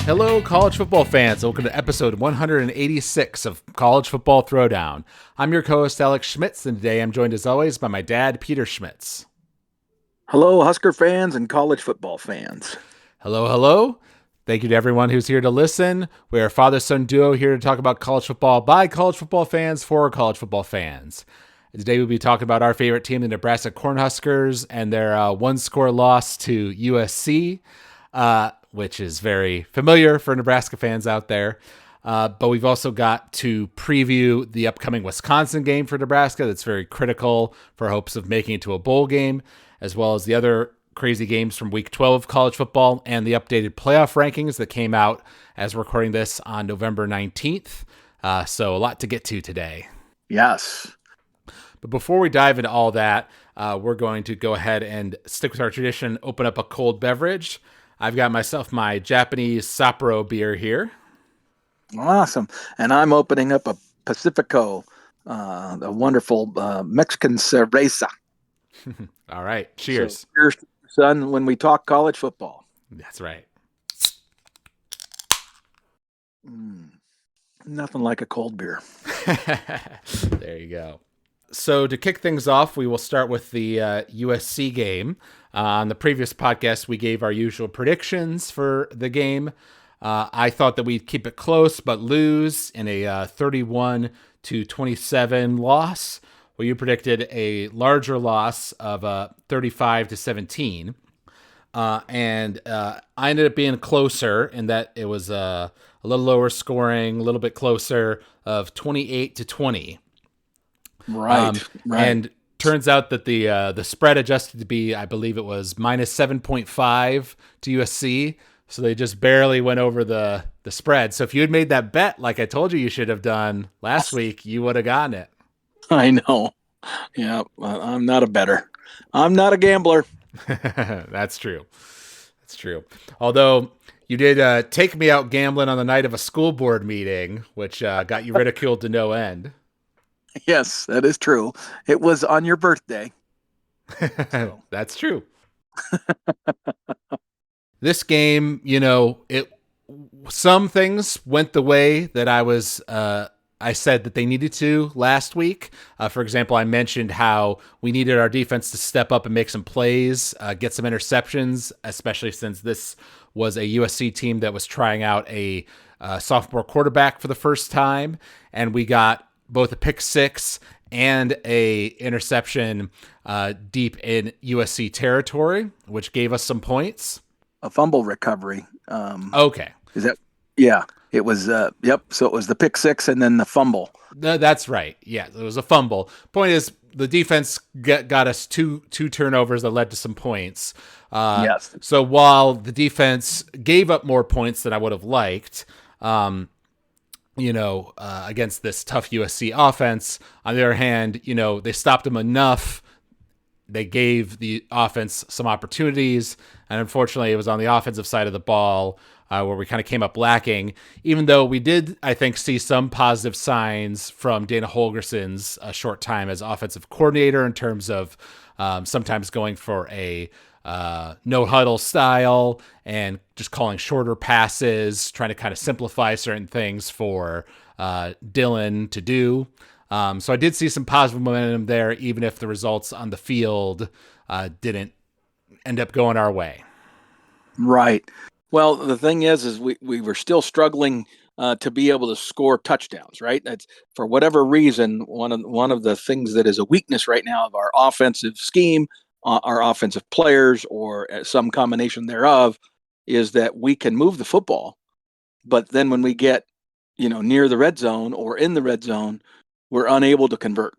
Hello, college football fans. Welcome to episode 186 of College Football Throwdown. I'm your co-host, Alex Schmitz, and today I'm joined as always by my dad, Peter Schmitz. Hello, Husker fans and college football fans. Hello, hello. Thank you to everyone who's here to listen. We are a father-son duo here to talk about college football by college football fans for college football fans. Today we'll be talking about our favorite team, the Nebraska Cornhuskers, and their one-score loss to USC, which is very familiar for Nebraska fans out there. But we've also got to preview the upcoming Wisconsin game for Nebraska that's very critical for hopes of making it to a bowl game, as well as the other crazy games from Week 12 of college football and the updated playoff rankings that came out as we're recording this on November 19th. So a lot to get to today. Yes. But before we dive into all that, we're going to go ahead and stick with our tradition, open up a cold beverage. I've got myself my Japanese Sapporo beer here. Awesome. And I'm opening up a Pacifico, a wonderful Mexican cerveza. All right. Cheers. So, cheers, son, when we talk college football. That's right. Nothing like a cold beer. There you go. So to kick things off, we will start with the USC game. On the previous podcast, we gave our usual predictions for the game. I thought that we'd keep it close but lose in a 31-27 loss. Well, you predicted a larger loss of 35-17. And I ended up being closer in that it was a little lower scoring, a little bit closer of 28-20. Right. And turns out that the spread adjusted to be, I believe it was minus 7.5 to USC. So they just barely went over the spread. So if you had made that bet, like I told you should have done last week, you would have gotten it. I know. Yeah, I'm not a bettor. I'm not a gambler. That's true. That's true. Although you did take me out gambling on the night of a school board meeting, which got you ridiculed to no end. Yes, that is true. It was on your birthday. So. That's true. This game, some things went the way that I said that they needed to last week. For example, I mentioned how we needed our defense to step up and make some plays, get some interceptions, especially since this was a USC team that was trying out a sophomore quarterback for the first time. And we got both a pick six and a interception deep in USC territory, which gave us some points. A fumble recovery. Okay. Is that? Yeah, it was. Yep. So it was the pick six and then the fumble. That's right. Yeah, it was a fumble. Point is, the defense got us two turnovers that led to some points. Yes. So while the defense gave up more points than I would have liked, against this tough USC offense, on the other hand, they stopped them enough. They gave the offense some opportunities, and unfortunately, it was on the offensive side of the ball where we kind of came up lacking, even though we did, I think, see some positive signs from Dana Holgerson's short time as offensive coordinator in terms of sometimes going for a no-huddle style and just calling shorter passes, trying to kind of simplify certain things for Dylan to do. So I did see some positive momentum there, even if the results on the field didn't end up going our way. Right. Well, the thing is we were still struggling to be able to score touchdowns, right? That's for whatever reason, one of the things that is a weakness right now of our offensive scheme, our offensive players, or some combination thereof, is that we can move the football, but then when we get, near the red zone or in the red zone, we're unable to convert,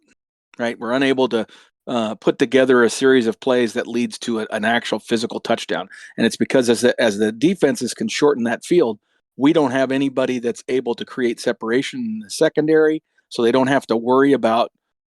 right? We're unable to put together a series of plays that leads to an actual physical touchdown. And it's because as the defenses can shorten that field, we don't have anybody that's able to create separation in the secondary, so they don't have to worry about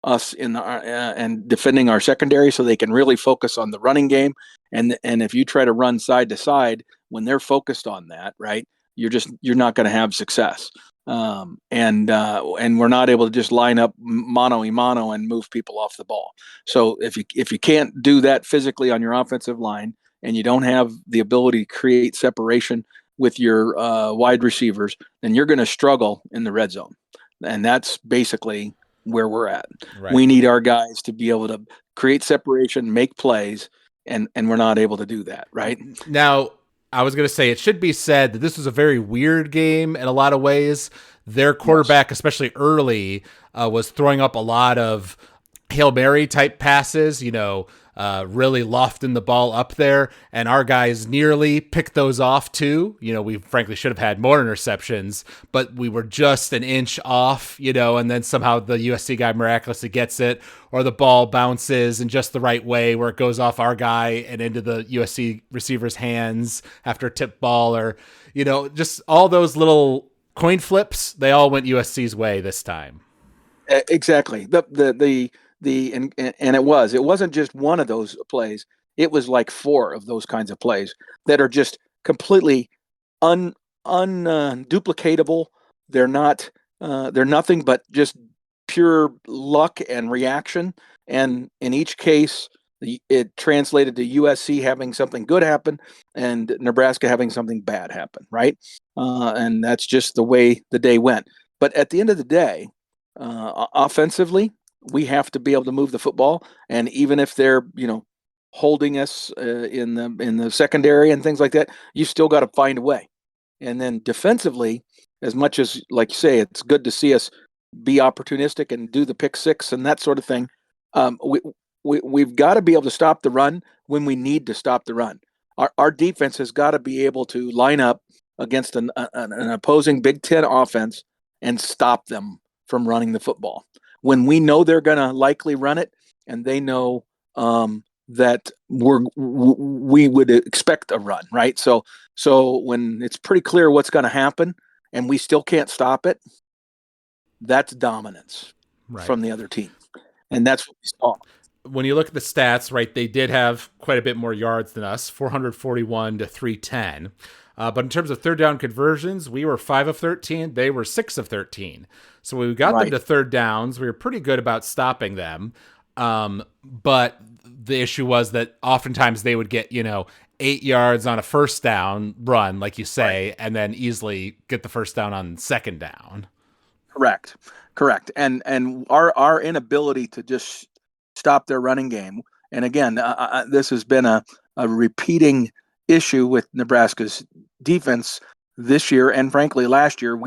us and defending our secondary, so they can really focus on the running game. And if you try to run side to side when they're focused on that, right, you're not going to have success. And we're not able to just line up mano a mano and move people off the ball. So if you can't do that physically on your offensive line, and you don't have the ability to create separation with your wide receivers, then you're going to struggle in the red zone, and that's basically where we're at. Right. We need our guys to be able to create separation, make plays, and we're not able to do that. Right Now, I was going to say, it should be said that this was a very weird game in a lot of ways. Their Yes. quarterback, especially early, was throwing up a lot of Hail Mary type passes, really lofting the ball up there. And our guys nearly picked those off too. We frankly should have had more interceptions, but we were just an inch off, and then somehow the USC guy miraculously gets it, or the ball bounces in just the right way where it goes off our guy and into the USC receiver's hands after a tip ball, or, just all those little coin flips, they all went USC's way this time. Exactly. And it wasn't just one of those plays. It was like four of those kinds of plays that are just completely unduplicatable. They're nothing but just pure luck and reaction. And in each case, it translated to USC having something good happen and Nebraska having something bad happen, right? And that's just the way the day went. But at the end of the day, offensively, we have to be able to move the football, and even if they're holding us in the secondary and things like that, you still got to find a way. And then defensively, as much as like you say, it's good to see us be opportunistic and do the pick six and that sort of thing. Um, we, we've got to be able to stop the run when we need to stop the run. Our defense has got to be able to line up against an opposing Big Ten offense and stop them from running the football when we know they're going to likely run it, and they know that we would expect a run, right? So when it's pretty clear what's going to happen, and we still can't stop it, that's dominance Right. from the other team, and that's what we saw. When you look at the stats, right, they did have quite a bit more yards than us, 441 to 310. But in terms of third down conversions, we were 5 of 13. They were 6 of 13. So when we got them Right. to third downs, we were pretty good about stopping them. But the issue was that oftentimes they would get, 8 yards on a first down run, like you say, Right. and then easily get the first down on second down. Correct. And our inability to just stop their running game. And again, this has been a repeating issue with Nebraska's defense this year, and frankly, last year.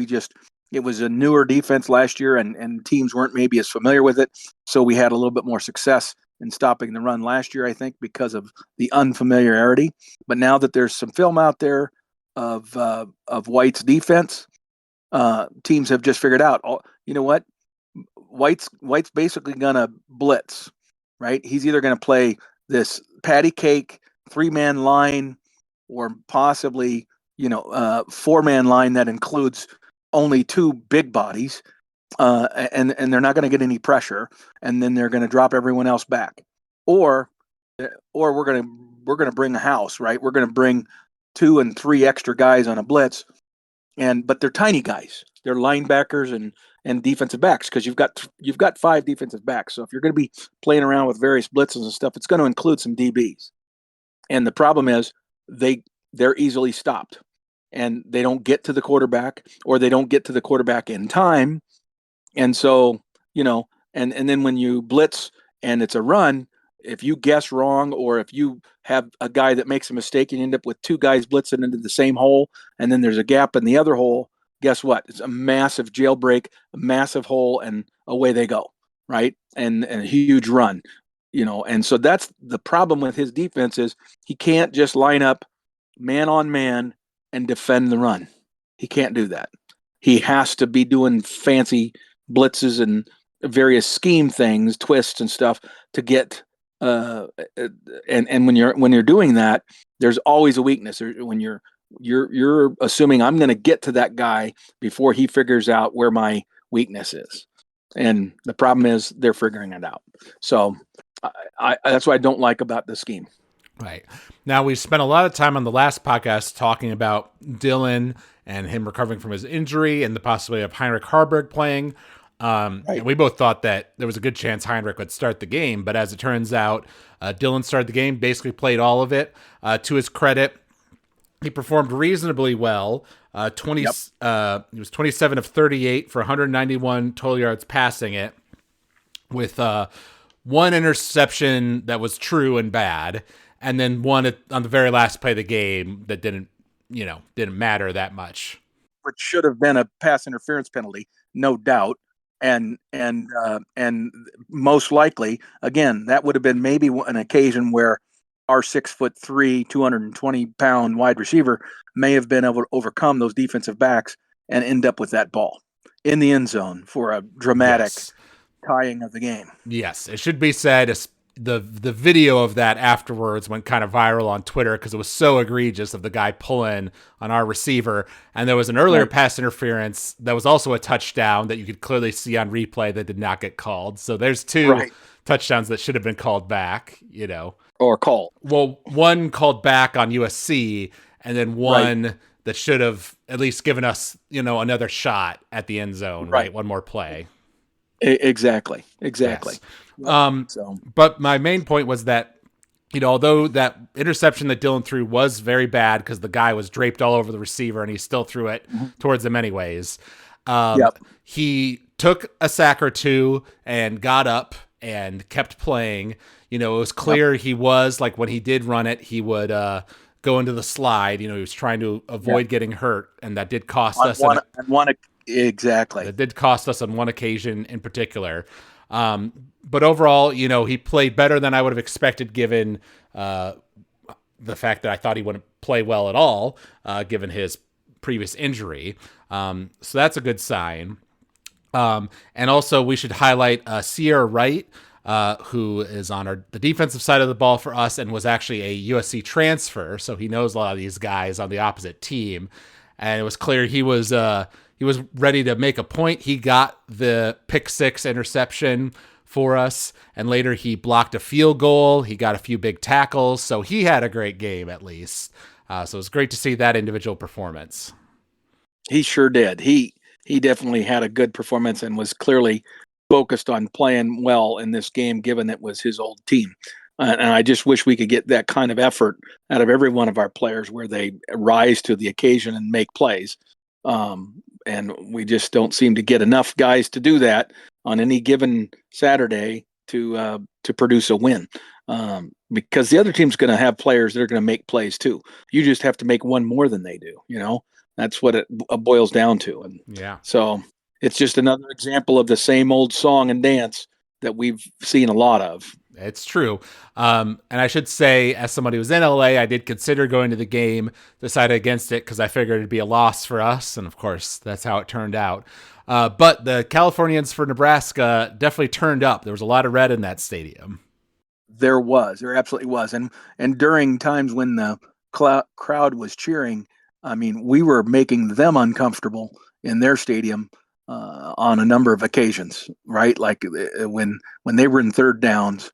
It was a newer defense last year, and teams weren't maybe as familiar with it, so we had a little bit more success in stopping the run last year, I think, because of the unfamiliarity. But now that there's some film out there of White's defense, teams have just figured out, oh, you know what? White's basically gonna blitz, right? He's either gonna play this patty cake 3-man line, or possibly 4-man line that includes only two big bodies, and they're not going to get any pressure, and then they're going to drop everyone else back, or we're going to bring a house, right? We're going to bring 2 and 3 extra guys on a blitz, but they're tiny guys. They're linebackers and defensive backs, because you've got 5 defensive backs. So if you're going to be playing around with various blitzes and stuff, it's going to include some DBs. And the problem is they're easily stopped, and they don't get to the quarterback, or they don't get to the quarterback in time. And so, and then when you blitz and it's a run, if you guess wrong, or if you have a guy that makes a mistake, and you end up with 2 guys blitzing into the same hole, and then there's a gap in the other hole, guess what? It's a massive jailbreak, a massive hole, and away they go, right? And a huge run, and so that's the problem with his defense, is he can't just line up man on man and defend the run. He can't do that. He has to be doing fancy blitzes and various scheme things, twists and stuff, to get and when you're doing that, there's always a weakness. When you're assuming I'm going to get to that guy before he figures out where my weakness is. And the problem is they're figuring it out. So that's what I don't like about the scheme. Right. Now, we spent a lot of time on the last podcast talking about Dylan and him recovering from his injury and the possibility of Heinrich Harburg playing. And Right. we both thought that there was a good chance Heinrich would start the game, but as it turns out, Dylan started the game, basically played all of it. To his credit, he performed reasonably well. 20, Yep. He was 27 of 38 for 191 total yards passing it, with one interception that was true and bad, and then one on the very last play of the game that didn't matter that much. Which should have been a pass interference penalty, no doubt. And most likely, again, that would have been maybe an occasion where our 6'3", 220-pound wide receiver may have been able to overcome those defensive backs and end up with that ball in the end zone for a dramatic tying of the game. Yes, it should be said. The video of that afterwards went kind of viral on Twitter because it was so egregious of the guy pulling on our receiver. And there was an earlier pass interference that was also a touchdown that you could clearly see on replay that did not get called. So there's two touchdowns that should have been called back, Or called. Well, one called back on USC, and then one that should have at least given us, another shot at the end zone, right? One more play. Exactly. Yes. But my main point was that, although that interception that Dylan threw was very bad because the guy was draped all over the receiver and he still threw it towards him anyways, he took a sack or two and got up and kept playing. It was clear he was, like, when he did run it, he would go into the slide. He was trying to avoid getting hurt, and that did cost us. Exactly. That did cost us on one occasion in particular. But overall, he played better than I would have expected given the fact that I thought he wouldn't play well at all, given his previous injury. So that's a good sign. And also we should highlight Sierra Wright, who is on the defensive side of the ball for us and was actually a USC transfer. So he knows a lot of these guys on the opposite team. And it was clear he was ready to make a point. He got the pick six interception for us, and later he blocked a field goal. He got a few big tackles, so he had a great game at least. So it was great to see that individual performance. He sure did. He definitely had a good performance and was clearly focused on playing well in this game, given it was his old team. And I just wish we could get that kind of effort out of every one of our players where they rise to the occasion and make plays. And we just don't seem to get enough guys to do that on any given Saturday to produce a win. Because the other team's going to have players that are going to make plays too. You just have to make one more than they do. That's what it boils down to. And so it's just another example of the same old song and dance that we've seen a lot of. It's true. And I should say, as somebody who was in LA, I did consider going to the game, decided against it because I figured it'd be a loss for us. And of course, that's how it turned out. But the Californians for Nebraska definitely turned up. There was a lot of red in that stadium. There absolutely was. And during times when the crowd was cheering, I mean, we were making them uncomfortable in their stadium on a number of occasions, right? Like when they were in third downs,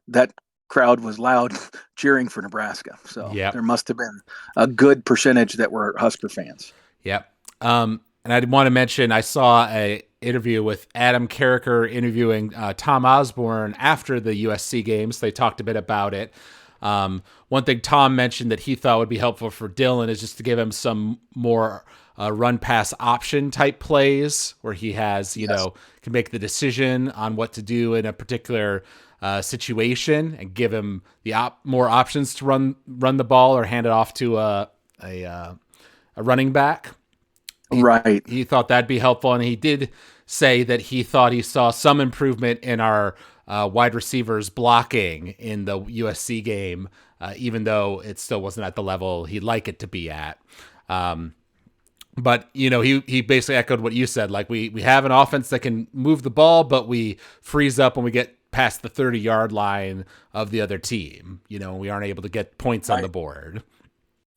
that crowd was loud cheering for Nebraska. So there must have been a good percentage that were Husker fans. Yep. And I want to mention, I saw a interview with Adam Carricker interviewing Tom Osborne after the USC games. They talked a bit about it. One thing Tom mentioned that he thought would be helpful for Dylan is just to give him some more run pass option type plays where he has, can make the decision on what to do in a particular situation and give him the more options to run the ball or hand it off to a running back. He thought that'd be helpful, and he did say that he thought he saw some improvement in our wide receivers blocking in the USC game, even though it still wasn't at the level he'd like it to be at. But, he basically echoed what you said. Like, we have an offense that can move the ball, but we freeze up when we get past the 30-yard line of the other team. We aren't able to get points on the board.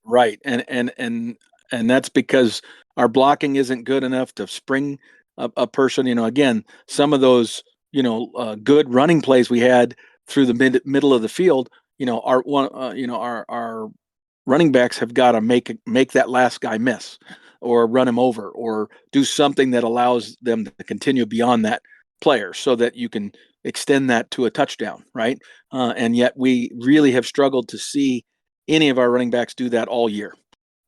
Right. And that's because our blocking isn't good enough to spring a person. Again, some of those, good running plays we had through the middle of the field, our running backs have got to make that last guy miss. or run him over or do something that allows them to continue beyond that player so that you can extend that to a touchdown, right? And yet we really have struggled to see any of our running backs do that all year.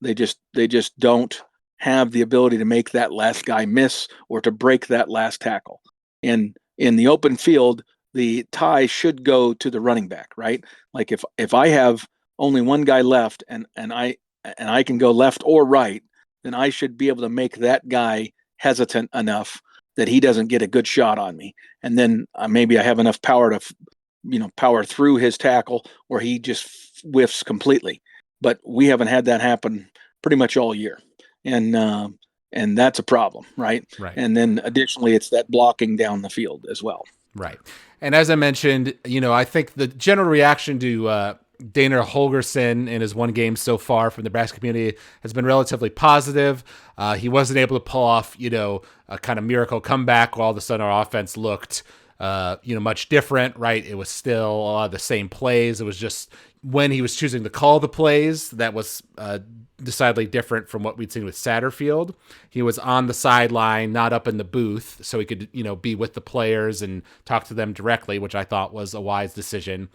They just don't have the ability to make that last guy miss or to break that last tackle. And in the open field, the tie should go to the running back, right? Like if I have only one guy left and I can go left or right, then I should be able to make that guy hesitant enough that he doesn't get a good shot on me. And then maybe I have enough power to power through his tackle or he just whiffs completely. But we haven't had that happen pretty much all year. And that's a problem, right? Right. And then additionally, it's that blocking down the field as well. Right. And as I mentioned, I think the general reaction to Dana Holgorsen in his one game so far from the Nebraska community has been relatively positive. He wasn't able to pull off, a kind of miracle comeback while all of a sudden our offense looked, much different, right? It was still a lot of the same plays. It was just when he was choosing to call the plays that was decidedly different from what we'd seen with Satterfield. He was on the sideline, not up in the booth, so he could, be with the players and talk to them directly, which I thought was a wise decision.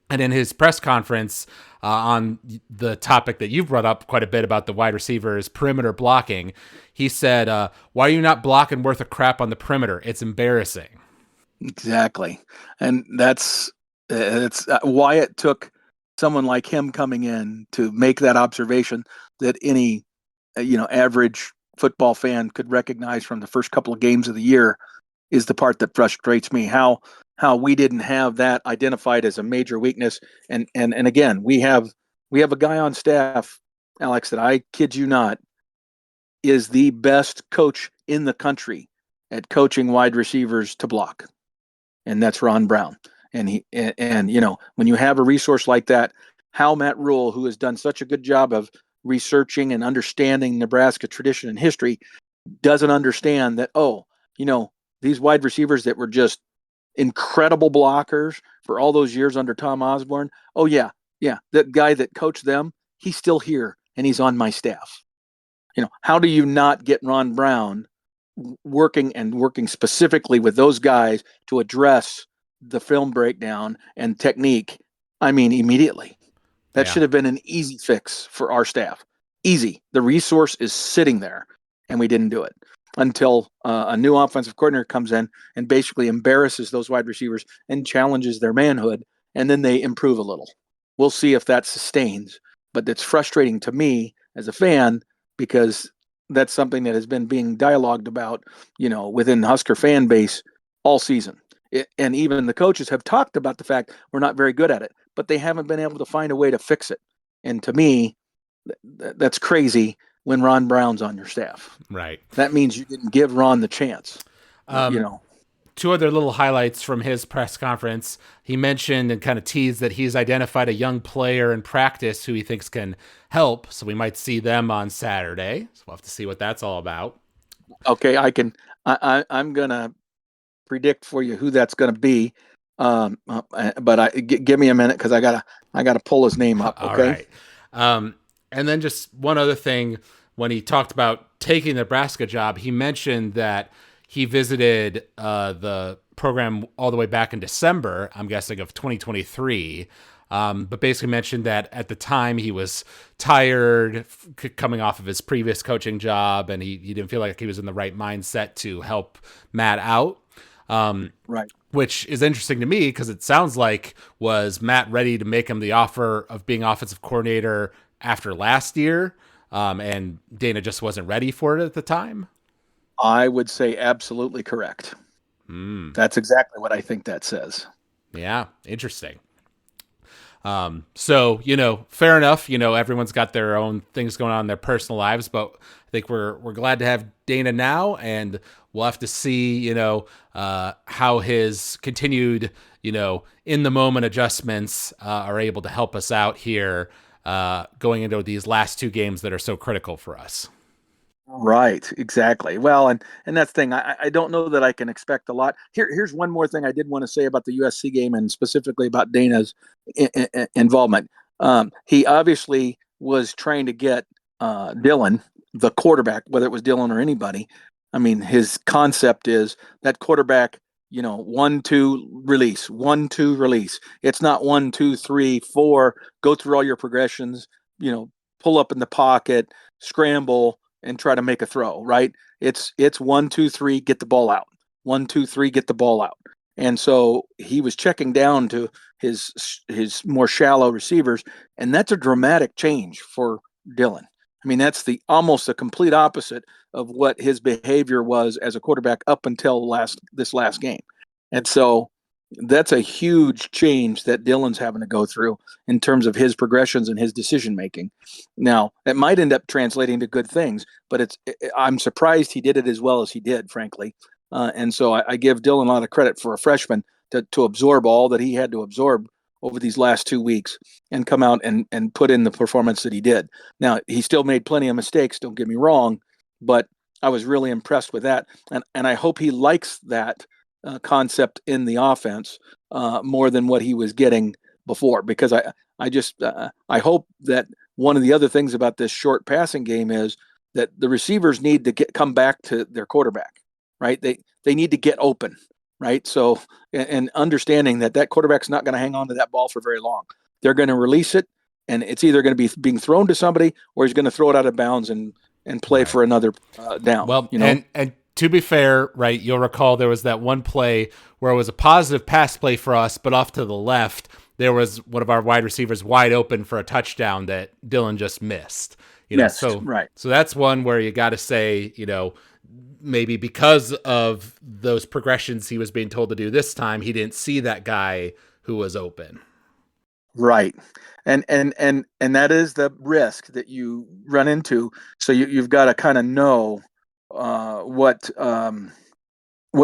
And in his press conference on the topic that you've brought up quite a bit about the wide receivers perimeter blocking, he said, why are you not blocking worth a crap on the perimeter? It's embarrassing. Exactly. And it's why it took someone like him coming in to make that observation that any average football fan could recognize from the first couple of games of the year is the part that frustrates me. How we didn't have that identified as a major weakness. And again, we have a guy on staff, Alex, that I kid you not is the best coach in the country at coaching wide receivers to block. And that's Ron Brown. And when you have a resource like that, how Matt Rule, who has done such a good job of researching and understanding Nebraska tradition and history, doesn't understand that, these wide receivers that were just incredible blockers for all those years under Tom Osborne. Oh yeah. That guy that coached them, he's still here and he's on my staff. How do you not get Ron Brown working specifically with those guys to address the film breakdown and technique? I mean, immediately. That should have been an easy fix for our staff. Easy. The resource is sitting there, and we didn't do it until a new offensive coordinator comes in and basically embarrasses those wide receivers and challenges their manhood, and then they improve a little. We'll see if that sustains, but it's frustrating to me as a fan because that's something that has been being dialogued about, within the Husker fan base all season. And even the coaches have talked about the fact we're not very good at it, but they haven't been able to find a way to fix it. And to me, that's crazy when Ron Brown's on your staff. Right. That means you didn't give Ron the chance. Two other little highlights from his press conference. He mentioned and kind of teased that he's identified a young player in practice who he thinks can help. So we might see them on Saturday. So we'll have to see what that's all about. Okay, I'm going to predict for you who that's going to be. But give me a minute because I gotta pull his name up. Okay. All right. And then just one other thing, when he talked about taking the Nebraska job, he mentioned that he visited the program all the way back in December, I'm guessing, of 2023. But basically mentioned that at the time he was tired coming off of his previous coaching job, and he didn't feel like he was in the right mindset to help Matt out. Right. Which is interesting to me because it sounds like, was Matt ready to make him the offer of being offensive coordinator after last year, and Dana just wasn't ready for it at the time? I would say absolutely correct. That's exactly what I think that says. Yeah, interesting. So, fair enough. Everyone's got their own things going on in their personal lives, but I think we're glad to have Dana now, and we'll have to see, how his continued, in the moment adjustments are able to help us out here going into these last two games that are so critical for us. Right, exactly. Well, and that's the thing. I don't know that I can expect a lot. Here's one more thing I did want to say about the USC game, and specifically about Dana's involvement. He obviously was trying to get Dylan the quarterback, whether it was Dylan or anybody. I mean, his concept is that quarterback, 1-2 release, 1-2 release. It's not 1-2-3-4. Go through all your progressions, pull up in the pocket, scramble, and try to make a throw. Right? It's 1-2-3, get the ball out. 1-2-3, get the ball out. And so he was checking down to his more shallow receivers, and that's a dramatic change for Dylan. I mean, that's almost the complete opposite of what his behavior was as a quarterback up until this last game. And so that's a huge change that Dylan's having to go through in terms of his progressions and his decision making. Now, it might end up translating to good things, but I'm surprised he did it as well as he did, frankly. And so I give Dylan a lot of credit for a freshman to absorb all that he had to absorb over these last 2 weeks and come out and put in the performance that he did. Now, he still made plenty of mistakes, don't get me wrong, but I was really impressed with that. And I hope he likes that concept in the offense more than what he was getting before, because I hope that one of the other things about this short passing game is that the receivers need to come back to their quarterback, right? They need to get open, right? So, and understanding that quarterback's not going to hang on to that ball for very long. They're going to release it, and it's either going to be being thrown to somebody, or he's going to throw it out of bounds and play for another down. Well, and to be fair, right, you'll recall there was that one play where it was a positive pass play for us, but off to the left, there was one of our wide receivers wide open for a touchdown that Dylan just missed. So that's one where you got to say, maybe because of those progressions he was being told to do this time, he didn't see that guy who was open. Right. And that is the risk that you run into. So you've got to kind of know what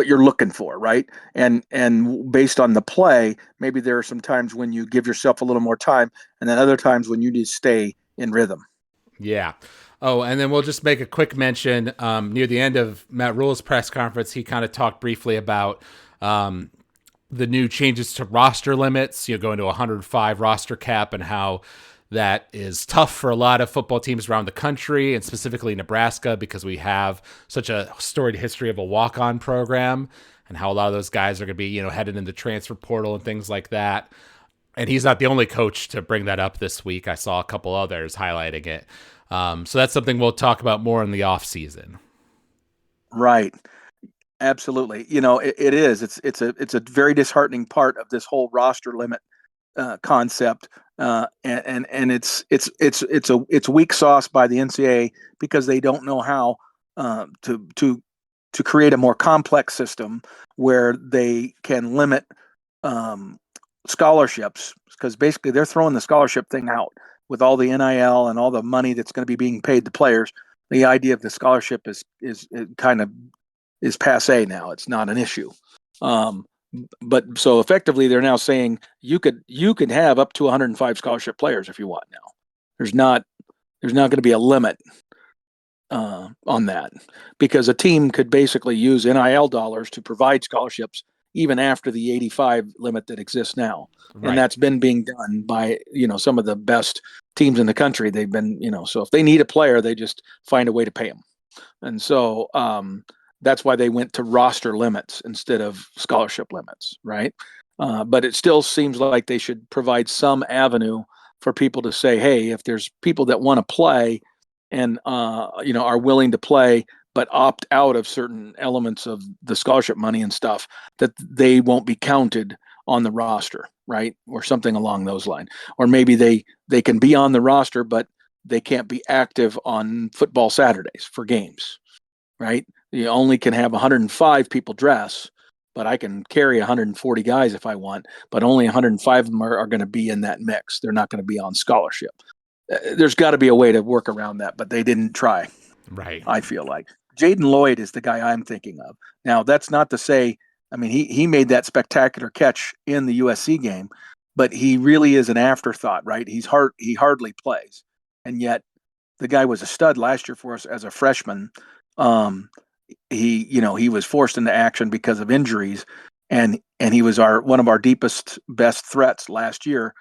you're looking for, right? And based on the play, maybe there are some times when you give yourself a little more time, and then other times when you need to stay in rhythm. Yeah. Oh, and then we'll just make a quick mention near the end of Matt Rule's press conference. He kind of talked briefly about the new changes to roster limits, going to 105 roster cap, and how that is tough for a lot of football teams around the country, and specifically Nebraska, because we have such a storied history of a walk-on program, and how a lot of those guys are going to be, headed in the transfer portal and things like that. And he's not the only coach to bring that up this week. I saw a couple others highlighting it. So that's something we'll talk about more in the off season. Right. Absolutely. It is. It's a very disheartening part of this whole roster limit concept, and it's weak sauce by the NCAA because they don't know how to create a more complex system where they can limit scholarships, because basically they're throwing the scholarship thing out with all the NIL and all the money that's going to be being paid to players. The idea of the scholarship is kind of is passé now. It's not an issue. But so effectively they're now saying you could have up to 105 scholarship players if you want now. There's not going to be a limit on that, because a team could basically use NIL dollars to provide scholarships even after the 85 limit that exists now. Right. And that's been being done by, some of the best teams in the country. They've been, so if they need a player, they just find a way to pay them. And so that's why they went to roster limits instead of scholarship limits, right? But it still seems like they should provide some avenue for people to say, hey, if there's people that want to play and, are willing to play, but opt out of certain elements of the scholarship money and stuff, that they won't be counted on the roster, right? Or something along those lines. Or maybe they can be on the roster, but they can't be active on football Saturdays for games, right? You only can have 105 people dress, but I can carry 140 guys if I want, but only 105 of them are going to be in that mix. They're not going to be on scholarship. There's got to be a way to work around that, but they didn't try. Right. I feel like Jaden Lloyd is the guy I'm thinking of. Now, that's not to say, he made that spectacular catch in the USC game, but he really is an afterthought, right? He hardly plays. And yet the guy was a stud last year for us as a freshman. He was forced into action because of injuries, and he was one of our deepest, best threats last year.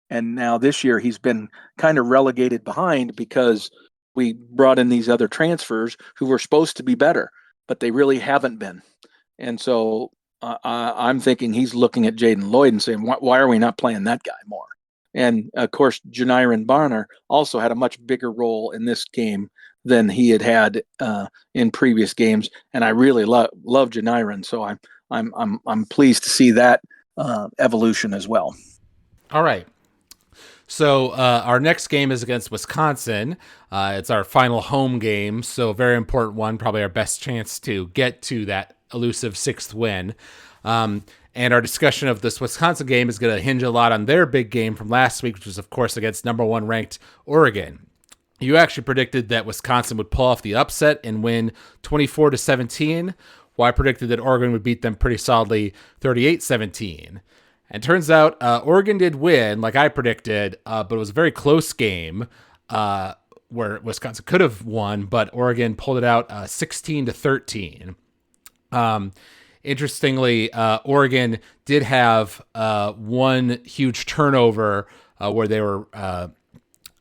And now this year he's been kind of relegated behind because we brought in these other transfers who were supposed to be better, but they really haven't been. And so I'm thinking he's looking at Jaden Lloyd and saying, why are we not playing that guy more? And of course, Janiran Barner also had a much bigger role in this game than he had in previous games, and I really love Janiran. So I'm pleased to see that evolution as well. All right. So our next game is against Wisconsin. It's our final home game, so a very important one, probably our best chance to get to that elusive 6th win. And our discussion of this Wisconsin game is going to hinge a lot on their big game from last week, which was, of course, against number 1 ranked Oregon. You actually predicted that Wisconsin would pull off the upset and win 24-17, while I predicted that Oregon would beat them pretty solidly 38-17. And turns out Oregon did win, like I predicted, but it was a very close game where Wisconsin could have won, but Oregon pulled it out 16-13. Interestingly, Oregon did have one huge turnover where they were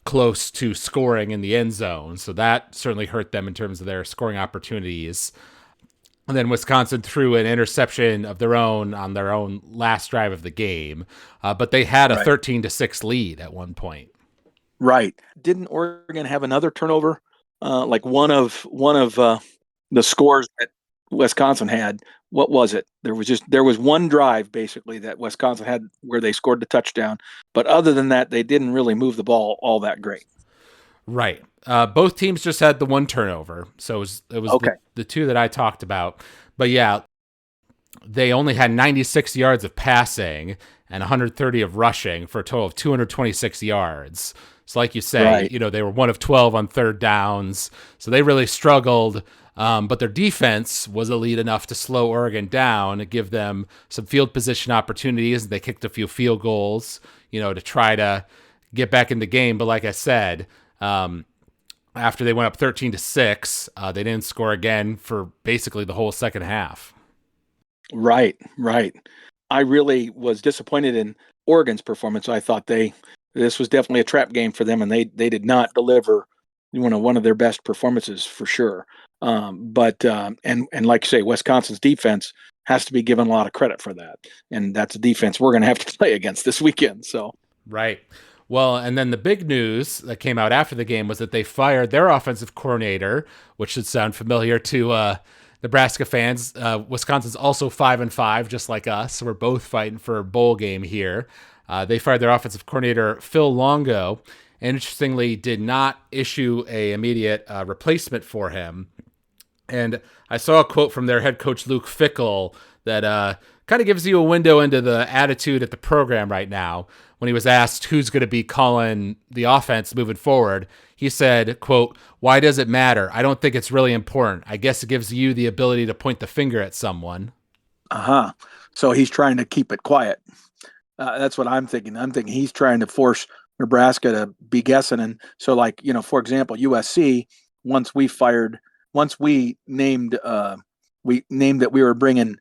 close to scoring in the end zone, so that certainly hurt them in terms of their scoring opportunities. And then Wisconsin threw an interception of their own on their own last drive of the game, but they had a 13-6 lead at one point. Right? Didn't Oregon have another turnover? Like one of the scores that Wisconsin had. What was it? There was one drive basically that Wisconsin had where they scored the touchdown, but other than that, they didn't really move the ball all that great. Right. Both teams just had the one turnover, so it was okay. the two that I talked about. But yeah, they only had 96 yards of passing and 130 of rushing for a total of 226 yards. So like you say, they were 1 of 12 on third downs, so they really struggled. But their defense was elite enough to slow Oregon down and give them some field position opportunities. They kicked a few field goals, to try to get back in the game. But like I said, after they went up 13-6, they didn't score again for basically the whole second half. Right. I really was disappointed in Oregon's performance. I thought this was definitely a trap game for them, and they did not deliver one of their best performances for sure. But like you say, Wisconsin's defense has to be given a lot of credit for that, and that's a defense we're going to have to play against this weekend. So right. Well, and then the big news that came out after the game was that they fired their offensive coordinator, which should sound familiar to Nebraska fans. Wisconsin's also 5-5, just like us. So we're both fighting for a bowl game here. They fired their offensive coordinator, Phil Longo, and interestingly did not issue a immediate replacement for him. And I saw a quote from their head coach, Luke Fickell, that kind of gives you a window into the attitude at the program right now. When he was asked who's going to be calling the offense moving forward, he said, quote, "Why does it matter? I don't think it's really important. I guess it gives you the ability to point the finger at someone." So he's trying to keep it quiet. That's what I'm thinking. I'm thinking he's trying to force Nebraska to be guessing. And so, like, for example, USC, once we named that we were bringing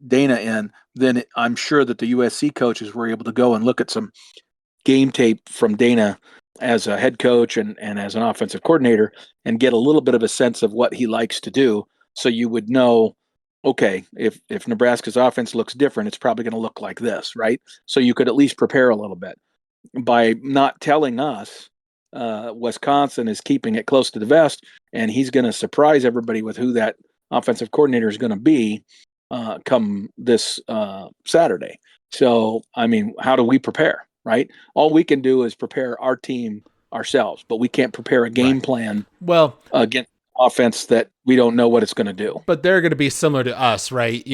Dana in, then I'm sure that the USC coaches were able to go and look at some game tape from Dana as a head coach and as an offensive coordinator and get a little bit of a sense of what he likes to do. So you would know, okay, if Nebraska's offense looks different, it's probably going to look like this, right? So you could at least prepare a little bit. By not telling us, Wisconsin is keeping it close to the vest, and he's going to surprise everybody with who that offensive coordinator is going to be come this Saturday. So, I mean, how do we prepare, right? All we can do is prepare our team ourselves, but we can't prepare a game plan against offense that we don't know what it's going to do. But they're going to be similar to us, right?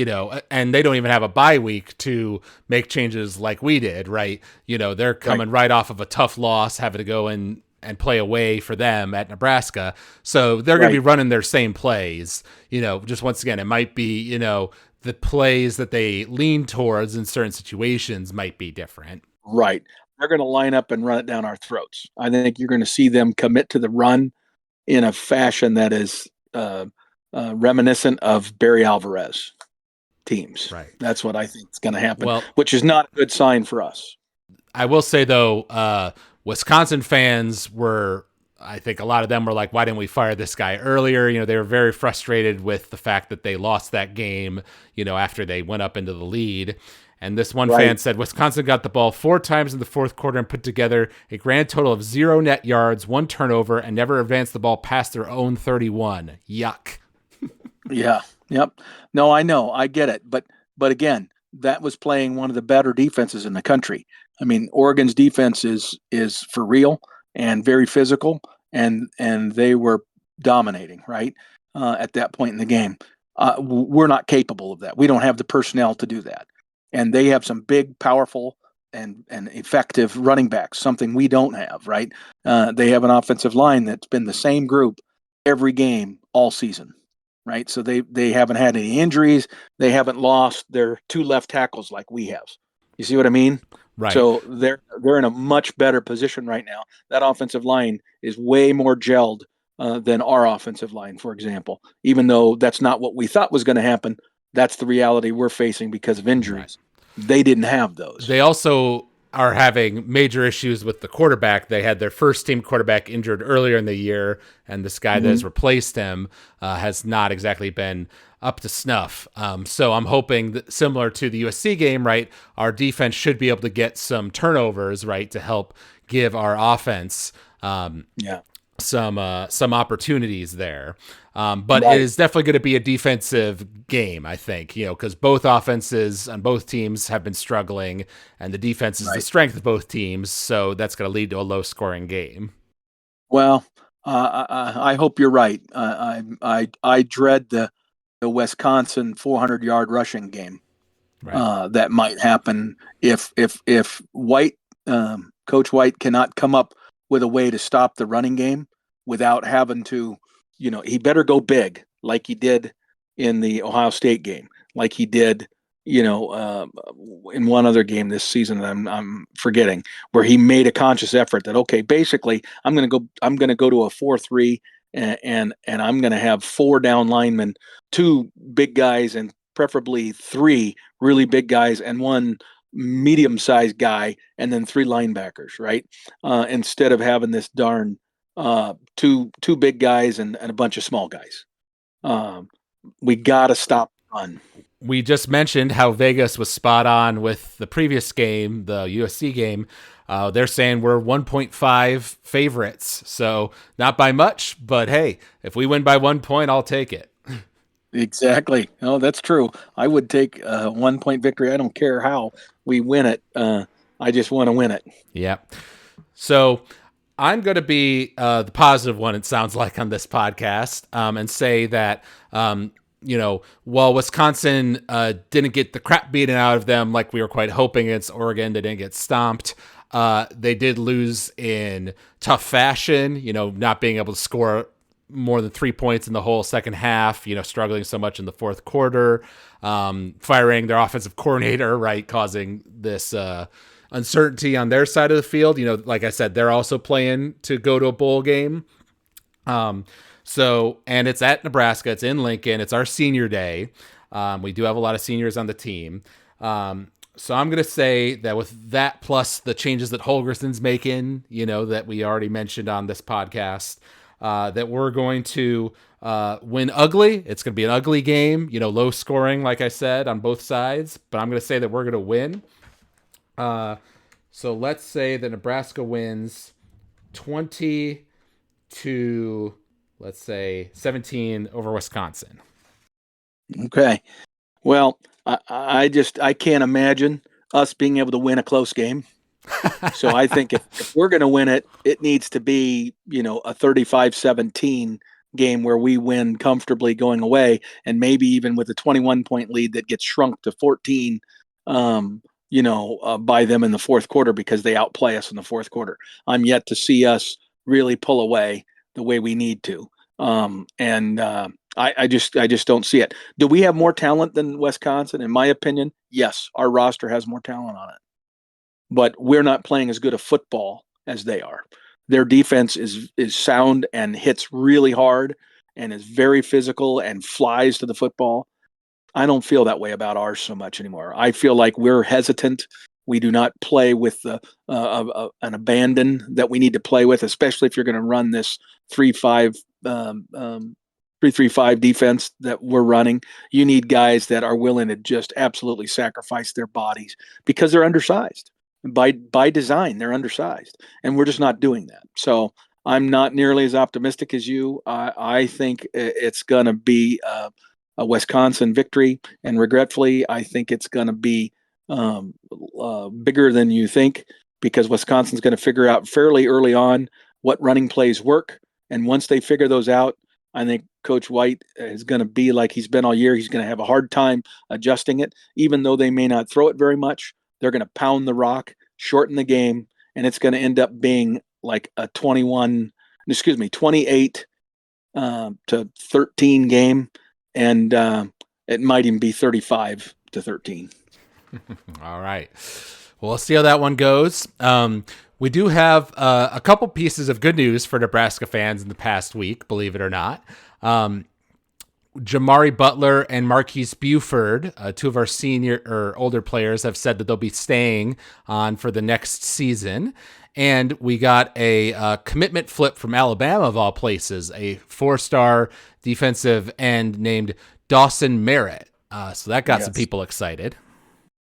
And they don't even have a bye week to make changes like we did, right? They're coming right off of a tough loss, having to go in and play away for them at Nebraska. So they're going to be running their same plays. Just once again, it might be, the plays that they lean towards in certain situations might be different. Right. They're going to line up and run it down our throats. I think you're going to see them commit to the run in a fashion that is reminiscent of Barry Alvarez teams. Right. That's what I think is going to happen, which is not a good sign for us. I will say, though, Wisconsin fans were I think a lot of them were like, why didn't we fire this guy earlier? They were very frustrated with the fact that they lost that game, after they went up into the lead. And this one fan said, Wisconsin got the ball 4 times in the fourth quarter and put together a grand total of 0 net yards, 1 turnover, and never advanced the ball past their own 31. Yuck. Yeah. Yep. No, I know. I get it. But again, that was playing one of the better defenses in the country. I mean, Oregon's defense is for real and very physical, and they were dominating, right? At that point in the game. We're not capable of that. We don't have the personnel to do that. And they have some big, powerful, and effective running backs, something we don't have, right? They have an offensive line that's been the same group every game all season, right? So they haven't had any injuries. They haven't lost their 2 left tackles like we have. You see what I mean? Right. So they're in a much better position right now. That offensive line is way more gelled than our offensive line, for example. Even though that's not what we thought was going to happen, that's the reality we're facing because of injuries. Right. They didn't have those. They also are having major issues with the quarterback. They had their first team quarterback injured earlier in the year, and this guy that has replaced him has not exactly been up to snuff. So I'm hoping that, similar to the USC game, right, our defense should be able to get some turnovers, right, to help give our offense some opportunities there. But it is definitely going to be a defensive game, I think, because both offenses on both teams have been struggling, and the defense is the strength of both teams. So that's going to lead to a low scoring game. Well, I hope you're right. I dread the Wisconsin 400-yard rushing game. That might happen if White, Coach White, cannot come up with a way to stop the running game without having to, he better go big like he did in the Ohio State game, like he did, in one other game this season that I'm forgetting, where he made a conscious effort that, okay, basically I'm going to go to a 4-3 and I'm going to have 4 down linemen, 2 big guys, and preferably 3 really big guys and 1 medium-sized guy, and then 3 linebackers, right? Instead of having this darn 2 big guys and a bunch of small guys. We got to stop the run. We just mentioned how Vegas was spot on with the previous game, the USC game. They're saying we're 1.5 favorites, so not by much, but hey, if we win by 1 point, I'll take it. Exactly. No, that's true. I would take a 1-point victory. I don't care how we win it. I just want to win it. Yeah. So I'm going to be the positive one, it sounds like, on this podcast, and say that, while Wisconsin didn't get the crap beaten out of them like we were quite hoping against Oregon, they didn't get stomped. They did lose in tough fashion, not being able to score more than 3 points in the whole second half, struggling so much in the fourth quarter, firing their offensive coordinator, right, causing this uncertainty on their side of the field. Like I said, they're also playing to go to a bowl game. And it's at Nebraska, it's in Lincoln, it's our senior day. We do have a lot of seniors on the team. So I'm going to say that with that, plus the changes that Holgerson's making, that we already mentioned on this podcast, that we're going to win ugly. It's going to be an ugly game, low scoring, like I said, on both sides. But I'm going to say that we're going to win. So let's say that Nebraska wins 20 to, let's say, 17 over Wisconsin. Okay. Well, I can't imagine us being able to win a close game. So I think if we're going to win it, it needs to be, a 35-17 game where we win comfortably going away, and maybe even with a 21-point lead that gets shrunk to 14, by them in the fourth quarter because they outplay us in the fourth quarter. I'm yet to see us really pull away the way we need to. I just don't see it. Do we have more talent than Wisconsin? In my opinion, yes, our roster has more talent on it. But we're not playing as good a football as they are. Their defense is sound and hits really hard and is very physical and flies to the football. I don't feel that way about ours so much anymore. I feel like we're hesitant We do not play with an abandon that we need to play with, especially if you're going to run this 3-5 3-3-5 defense that we're running. You need guys that are willing to just absolutely sacrifice their bodies because they're undersized. By design, they're undersized, and we're just not doing that. So I'm not nearly as optimistic as you. I think it's going to be a Wisconsin victory, and regretfully, I think it's going to be bigger than you think, because Wisconsin's going to figure out fairly early on what running plays work, and once they figure those out, I think Coach White is going to be like he's been all year. He's going to have a hard time adjusting it, even though they may not throw it very much. They're going to pound the rock, shorten the game, and it's going to end up being like a 28 to 13 game, and it might even be 35 to 13. All right. Well, let's see how that one goes. We do have a couple pieces of good news for Nebraska fans in the past week, believe it or not. Jamari Butler and Marquise Buford, two of our senior or older players, have said that they'll be staying on for the next season. And we got a commitment flip from Alabama, of all places, a 4-star defensive end named Dawson Merritt. So that got some people excited.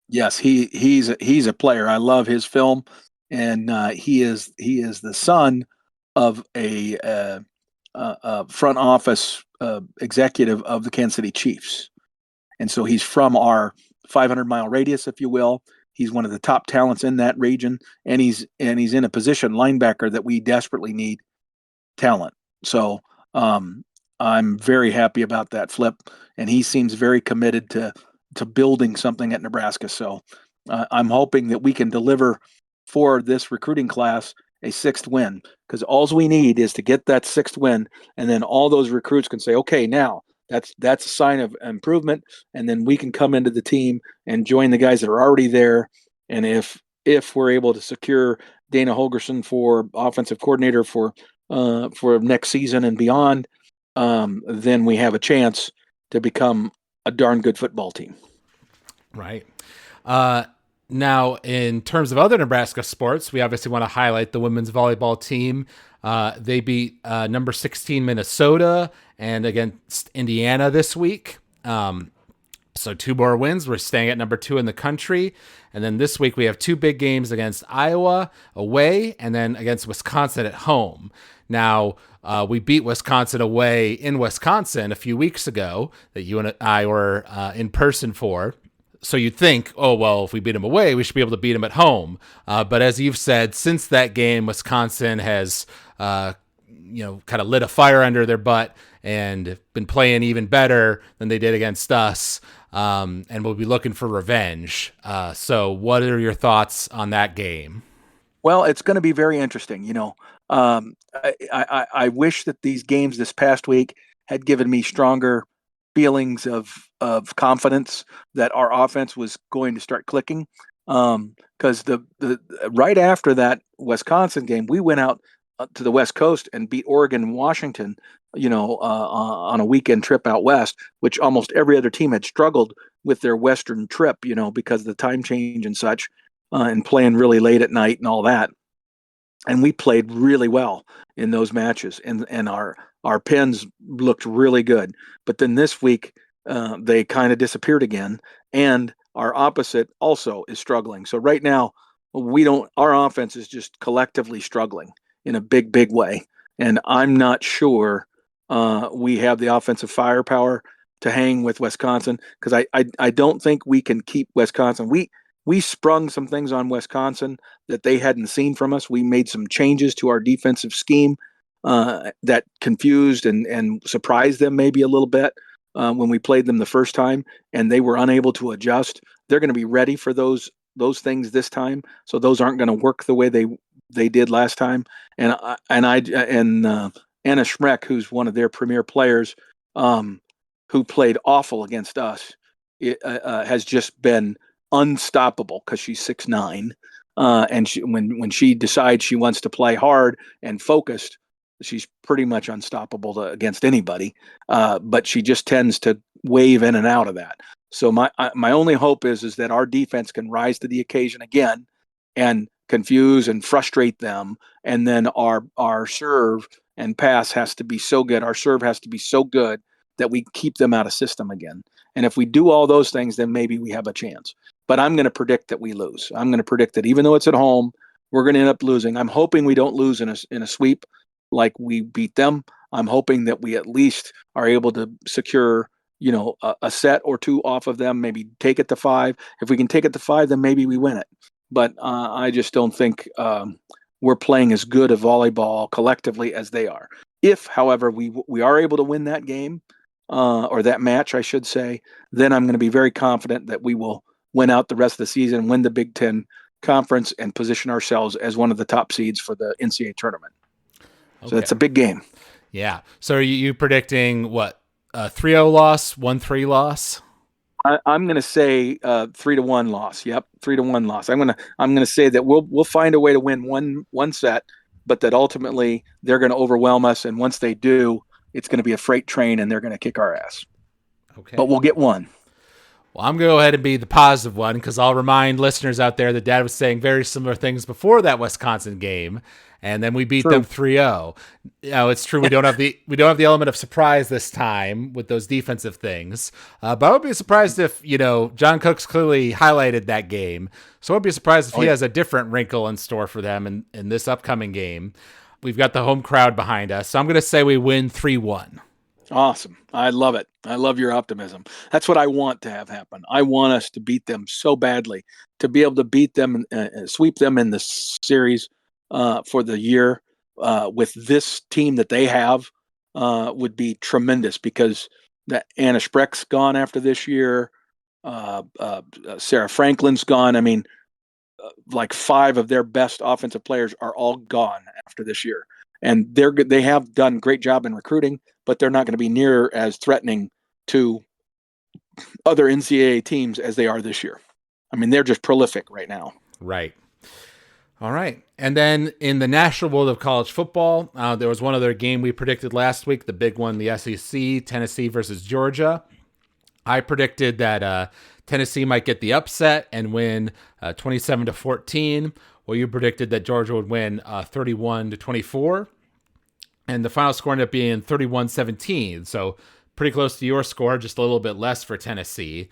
Yes, he's a player. I love his film, and he is the son of a front office executive of the Kansas City Chiefs, and so he's from our 500-mile radius, if you will. He's one of the top talents in that region, and he's in a position, linebacker, that we desperately need talent. So I'm very happy about that flip, and he seems very committed to building something at Nebraska. So I'm hoping that we can deliver for this recruiting class a 6th win, because all we need is to get that 6th win, and then all those recruits can say, okay, now that's a sign of improvement, and then we can come into the team and join the guys that are already there. And if we're able to secure Dana Holgerson for offensive coordinator for next season and beyond, then we have a chance to become a darn good football team. Right. Now, in terms of other Nebraska sports, we obviously want to highlight the women's volleyball team. They beat number 16 Minnesota and against Indiana this week. So 2 more wins. We're staying at number 2 in the country. And then this week we have 2 big games against Iowa away and then against Wisconsin at home. Now, we beat Wisconsin away in Wisconsin a few weeks ago that you and I were in person for. So you'd think, oh, well, if we beat them away, we should be able to beat them at home. But as you've said, since that game, Wisconsin has, kind of lit a fire under their butt and been playing even better than they did against us. And we'll be looking for revenge. So what are your thoughts on that game? Well, it's going to be very interesting. I wish that these games this past week had given me stronger feelings of confidence that our offense was going to start clicking. Because the right after that Wisconsin game, we went out to the West Coast and beat Oregon and Washington, on a weekend trip out west, which almost every other team had struggled with their Western trip, because of the time change and such, and playing really late at night and all that. And we played really well in those matches, and our pins looked really good. But then this week, they kind of disappeared again, and our opposite also is struggling. So right now, our offense is just collectively struggling in a big, big way. And I'm not sure we have the offensive firepower to hang with Wisconsin, because I don't think we can keep Wisconsin. We sprung some things on Wisconsin that they hadn't seen from us. We made some changes to our defensive scheme that confused and surprised them maybe a little bit when we played them the first time, and they were unable to adjust. They're going to be ready for those things this time, so those aren't going to work the way they did last time. And Anna Schreck, who's one of their premier players, who played awful against us, has just been unstoppable because she's 6'9", and when she decides she wants to play hard and focused, she's pretty much unstoppable against anybody. But she just tends to wave in and out of that. So my only hope is that our defense can rise to the occasion again and confuse and frustrate them. And then our serve and pass has to be so good. Our serve has to be so good that we keep them out of system again. And if we do all those things, then maybe we have a chance. But I'm going to predict that we lose. I'm going to predict that even though it's at home, we're going to end up losing. I'm hoping we don't lose in a sweep like we beat them. I'm hoping that we at least are able to secure, a set or two off of them, maybe take it to 5. If we can take it to 5, then maybe we win it. But I just don't think we're playing as good a volleyball collectively as they are. If, however, we are able to win that game, or that match, I should say, then I'm going to be very confident that we will win out the rest of the season, win the Big Ten Conference, and position ourselves as one of the top seeds for the NCAA tournament. Okay. So that's a big game. Yeah. So are you predicting what? 3-0 loss, 1-3 loss? I'm going to say 3-1 loss. Yep, 3-1 loss. I'm going to say that we'll find a way to win one set, but that ultimately they're going to overwhelm us, and once they do, it's going to be a freight train, and they're going to kick our ass. Okay. But we'll get one. Well, I'm going to go ahead and be the positive one, because I'll remind listeners out there that Dad was saying very similar things before that Wisconsin game, and then we beat them 3-0. It's true we don't have the element of surprise this time with those defensive things. But I would be surprised if John Cook's clearly highlighted that game, so I would be surprised if he has a different wrinkle in store for them in this upcoming game. We've got the home crowd behind us, so I'm going to say we win 3-1. Awesome. I love it. I love your optimism. That's what I want to have happen. I want us to beat them so badly, to be able to beat them and sweep them in the series for the year with this team that they have would be tremendous, because that Anna Spreck's gone after this year. Sarah Franklin's gone. I mean, like 5 of their best offensive players are all gone after this year. And they have done a great job in recruiting, but they're not going to be near as threatening to other NCAA teams as they are this year. I mean, they're just prolific right now. Right. All right. And then in the national world of college football, there was one other game we predicted last week, the big one, the SEC, Tennessee versus Georgia. I predicted that Tennessee might get the upset and win 27-14. Well, you predicted that Georgia would win 31-24. And the final score ended up being 31-17. So pretty close to your score, just a little bit less for Tennessee.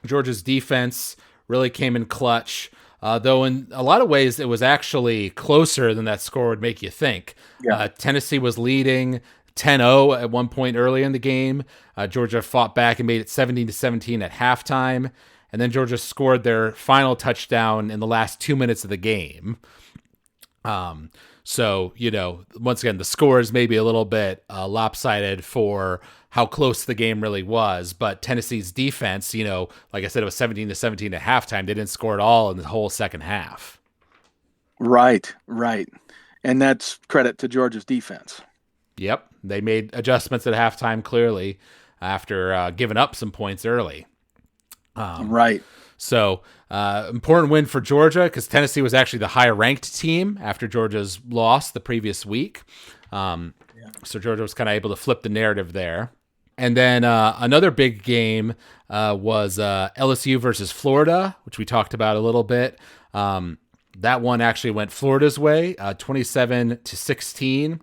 Georgia's defense really came in clutch. Though in a lot of ways, it was actually closer than that score would make you think. Yeah. Tennessee was leading 10-0 at one point early in the game. Georgia fought back and made it 17-17 at halftime. And then Georgia scored their final touchdown in the last 2 minutes of the game. So, once again, the score is maybe a little bit lopsided for how close the game really was. But Tennessee's defense, like I said, it was 17-17 at halftime. They didn't score at all in the whole second half. Right. And that's credit to Georgia's defense. Yep. They made adjustments at halftime, clearly, after giving up some points early. Right. So important win for Georgia, because Tennessee was actually the higher ranked team after Georgia's loss the previous week. So Georgia was kind of able to flip the narrative there. And then another big game was LSU versus Florida, which we talked about a little bit. That one actually went Florida's way, 27-16.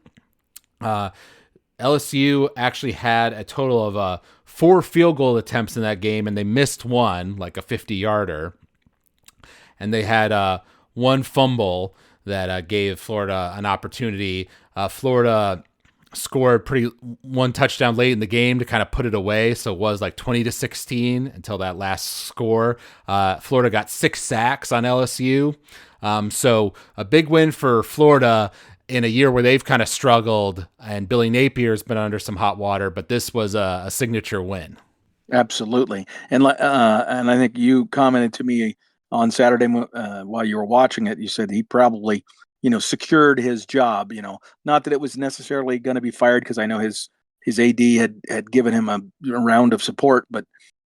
LSU actually had a total of 4 field goal attempts in that game, and they missed one, like a 50-yarder. And they had one fumble that gave Florida an opportunity. Florida scored one touchdown late in the game to kind of put it away, so it was like 20-16 until that last score. Florida got 6 sacks on LSU. So a big win for Florida in a year where they've kind of struggled, and Billy Napier's been under some hot water, but this was a signature win. Absolutely. And I think you commented to me on Saturday while you were watching it, you said he probably, secured his job, not that it was necessarily going to be fired, because I know his AD had given him a round of support, but,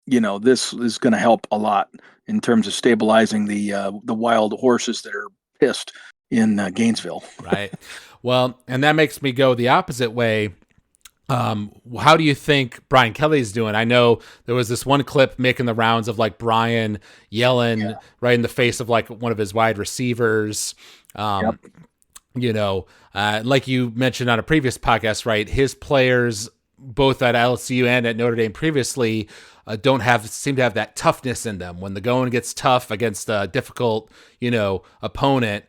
this is going to help a lot in terms of stabilizing the wild horses that are pissed in Gainesville. Right. Well, and that makes me go the opposite way How do you think Brian Kelly's doing? I know there was this one clip making the rounds of like Brian yelling right in the face of like one of his wide receivers. Yep. Um, like you mentioned on a previous podcast, right? His players, both at LSU and at Notre Dame previously, don't seem to have that toughness in them. When the going gets tough against a difficult, opponent,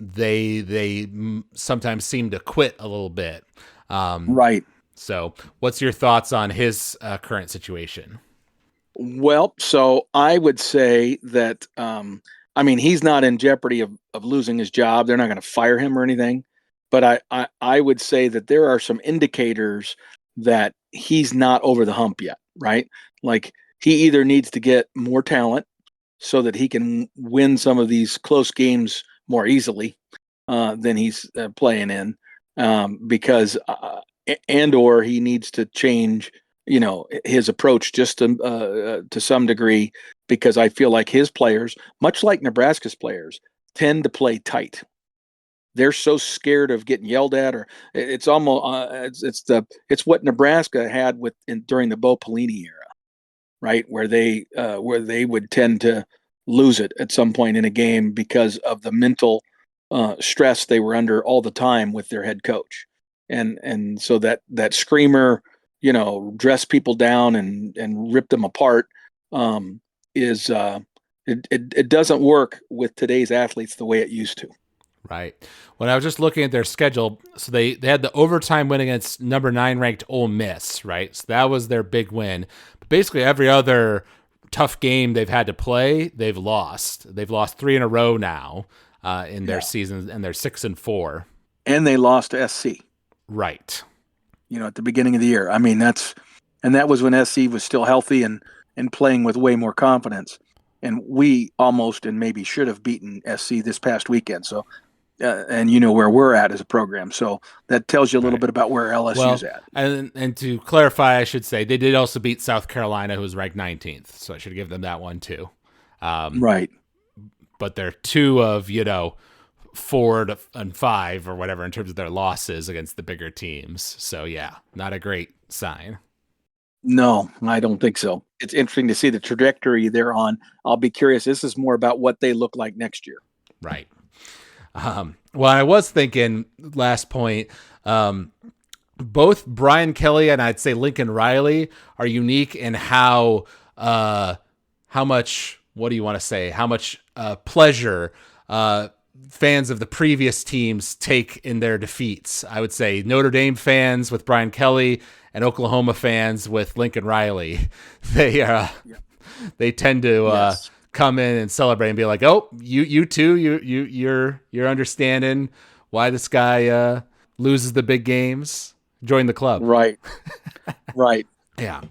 they sometimes seem to quit a little bit. Right. So, what's your thoughts on his current situation? Well, so I would say that, I mean, he's not in jeopardy of losing his job. They're not going to fire him or anything. But I would say that there are some indicators that he's not over the hump yet, right? Like he either needs to get more talent so that he can win some of these close games more easily than he's playing in, because and or he needs to change, his approach just to some degree, because I feel like his players, much like Nebraska's players, tend to play tight. They're so scared of getting yelled at, or it's almost it's what Nebraska had during the Bo Pelini era, right, where they would tend to lose it at some point in a game because of the mental stress they were under all the time with their head coach, and so that screamer, dress people down and rip them apart, is it doesn't work with today's athletes the way it used to. Right. When I was just looking at their schedule, so they had the overtime win against number 9 ranked Ole Miss, right? So that was their big win. But basically every other tough game they've had to play, they've lost. They've lost 3 in a row now in their season, and they're 6-4. And they lost to SC. Right. At the beginning of the year. I mean, that was when SC was still healthy and playing with way more confidence. And we almost and maybe should have beaten SC this past weekend. So, and where we're at as a program. So that tells you a little bit about where LSU's at. And to clarify, I should say they did also beat South Carolina, who was ranked 19th. So I should give them that one too. Right. But they're 2 of 4 and 5 or whatever in terms of their losses against the bigger teams. So yeah, not a great sign. No, I don't think so. It's interesting to see the trajectory they're on. I'll be curious. This is more about what they look like next year. Right. Well, I was thinking last point, both Brian Kelly and I'd say Lincoln Riley are unique in how much, what do you want to say? How much pleasure fans of the previous teams take in their defeats. I would say Notre Dame fans with Brian Kelly and Oklahoma fans with Lincoln Riley. They tend to come in and celebrate and be like, "Oh, you too, you're understanding why this guy loses the big games. Join the club." Right. Right. Yeah.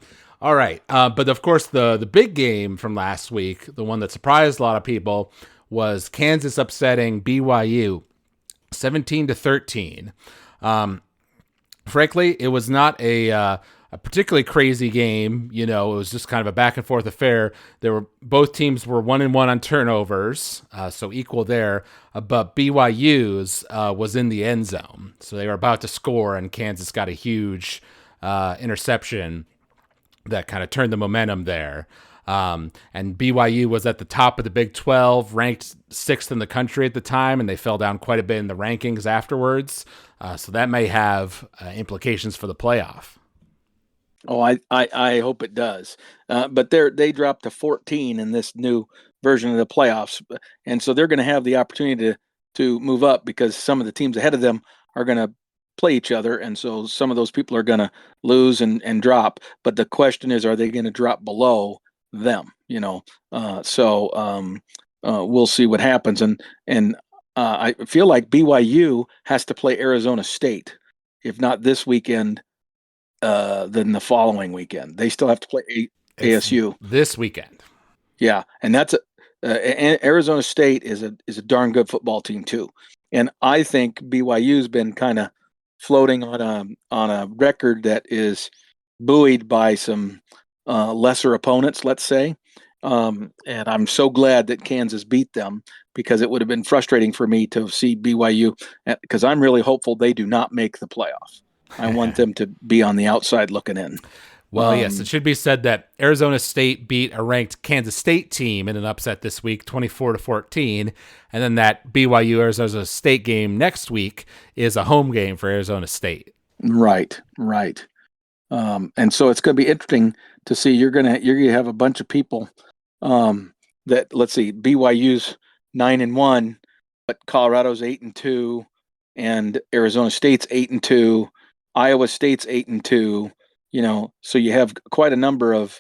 All right. But of course, the big game from last week, the one that surprised a lot of people, was Kansas upsetting BYU 17-13. Frankly, it was not a particularly crazy game. It was just kind of a back and forth affair. Both teams were 1-1 on turnovers, so equal there. But BYU's was in the end zone, so they were about to score, and Kansas got a huge interception that kind of turned the momentum there. And BYU was at the top of the Big 12, ranked 6th in the country at the time, and they fell down quite a bit in the rankings afterwards. So that may have implications for the playoff. Oh, I hope it does. But they dropped to 14 in this new version of the playoffs, and so they're going to have the opportunity to move up, because some of the teams ahead of them are going to play each other, and so some of those people are going to lose and drop. But the question is, are they going to drop below them? We'll see what happens. And I feel like BYU has to play Arizona State, if not this weekend, then the following weekend. They still have to play ASU this weekend. Yeah, and that's Arizona State is a darn good football team too, and I think BYU's been kind of floating on a record that is buoyed by some lesser opponents, let's say. And I'm so glad that Kansas beat them, because it would have been frustrating for me to see BYU, because I'm really hopeful they do not make the playoffs. I want them to be on the outside looking in. Well, yes, it should be said that Arizona State beat a ranked Kansas State team in an upset this week, 24-14, and then that BYU Arizona State game next week is a home game for Arizona State. Right. And so it's going to be interesting to see. You're gonna have a bunch of people that, let's see, BYU's 9-1, but Colorado's 8-2, and Arizona State's 8-2, Iowa State's 8-2. So you have quite a number of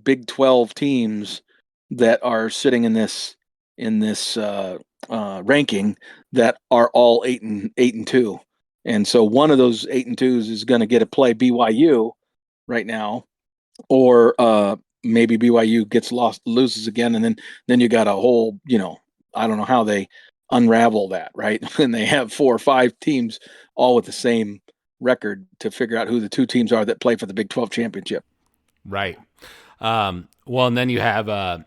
Big 12 teams that are sitting in this ranking that are all 8-2. And so one of those 8-2s is going to get to play BYU right now, or maybe BYU loses again, and then you got a whole, I don't know how they unravel that, right? And they have 4 or 5 teams all with the same record to figure out who the 2 teams are that play for the Big 12 championship. Right. Well, and then you have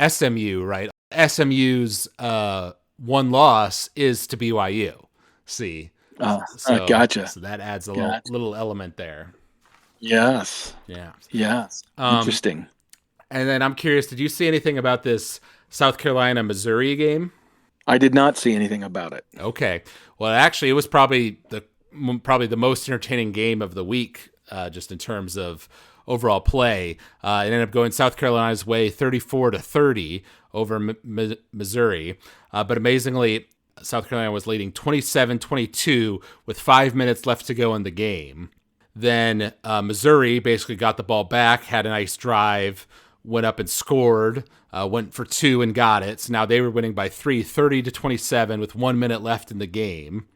SMU, right? SMU's one loss is to BYU. See. Gotcha. So that adds a little element there. Yes. Yeah. Yes. Interesting. And then I'm curious, did you see anything about this South Carolina Missouri game? I did not see anything about it. Okay. Well, actually, it was probably the most entertaining game of the week, just in terms of overall play. It ended up going South Carolina's way, 34-30 over Missouri. But amazingly, South Carolina was leading 27-22 with 5 minutes left to go in the game. Then Missouri basically got the ball back, had a nice drive, went up and scored, went for 2 and got it. So now they were winning by 3, 30-27 with 1 minute left in the game.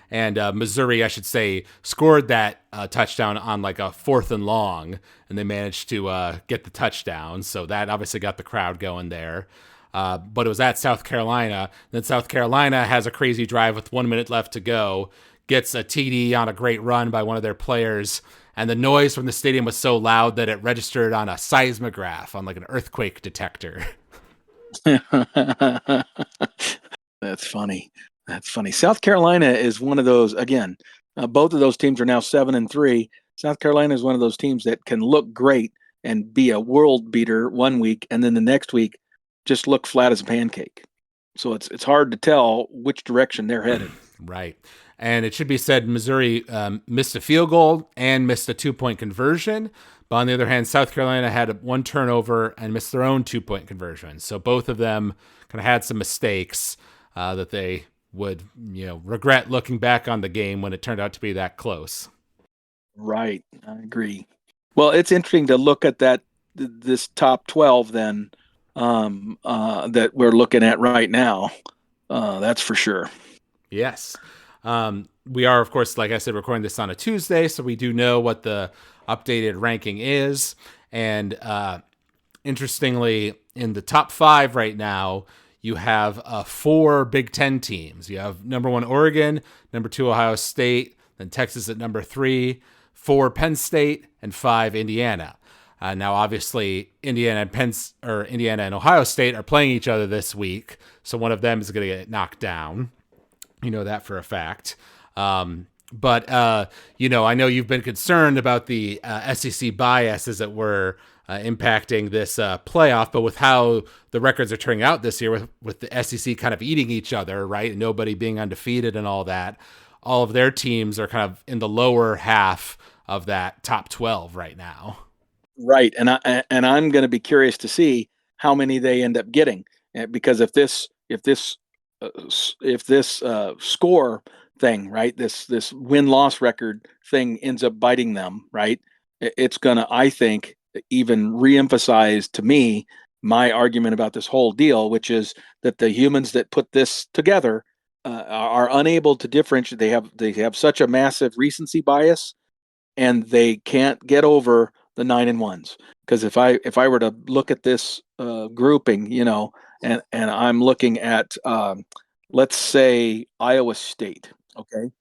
And Missouri, I should say, scored that touchdown on like a 4th and long, and they managed to get the touchdown. So that obviously got the crowd going there. But it was at South Carolina. Then South Carolina has a crazy drive with 1 minute left to go, gets a TD on a great run by one of their players, and the noise from the stadium was so loud that it registered on a seismograph, on like an earthquake detector. That's funny. South Carolina is one of those, again, both of those teams are now 7-3. South Carolina is one of those teams that can look great and be a world beater one week, and then the next week just look flat as a pancake. So it's hard to tell which direction they're headed. Right. And it should be said, Missouri missed a field goal and missed a 2-point conversion. But on the other hand, South Carolina had 1 turnover and missed their own 2-point conversion. So both of them kind of had some mistakes that they would, regret looking back on the game when it turned out to be that close. Right. I agree. Well, it's interesting to look at this top 12 then, that we're looking at right now. That's for sure. Yes. We are, of course, like I said, recording this on a Tuesday, so we do know what the updated ranking is. And interestingly, in the top 5 right now, you have 4 Big Ten teams. You have number 1 Oregon, number 2 Ohio State, then Texas at number 3, 4 Penn State, and 5 Indiana. Now, obviously, Indiana and Ohio State are playing each other this week, so one of them is going to get knocked down. You know that for a fact. But I know you've been concerned about the SEC bias, as it were, impacting this playoff. But with how the records are turning out this year, with the SEC kind of eating each other, right, and nobody being undefeated and all that, all of their teams are kind of in the lower half of that top 12 right now. Right, and I'm going to be curious to see how many they end up getting, because if this score thing, right, this win-loss record thing ends up biting them, right, it's going to, I think, even reemphasize to me my argument about this whole deal, which is that the humans that put this together are unable to differentiate. They have such a massive recency bias, and they can't get over the 9-1s. Because if I were to look at this grouping, and I'm looking at let's say Iowa State, okay,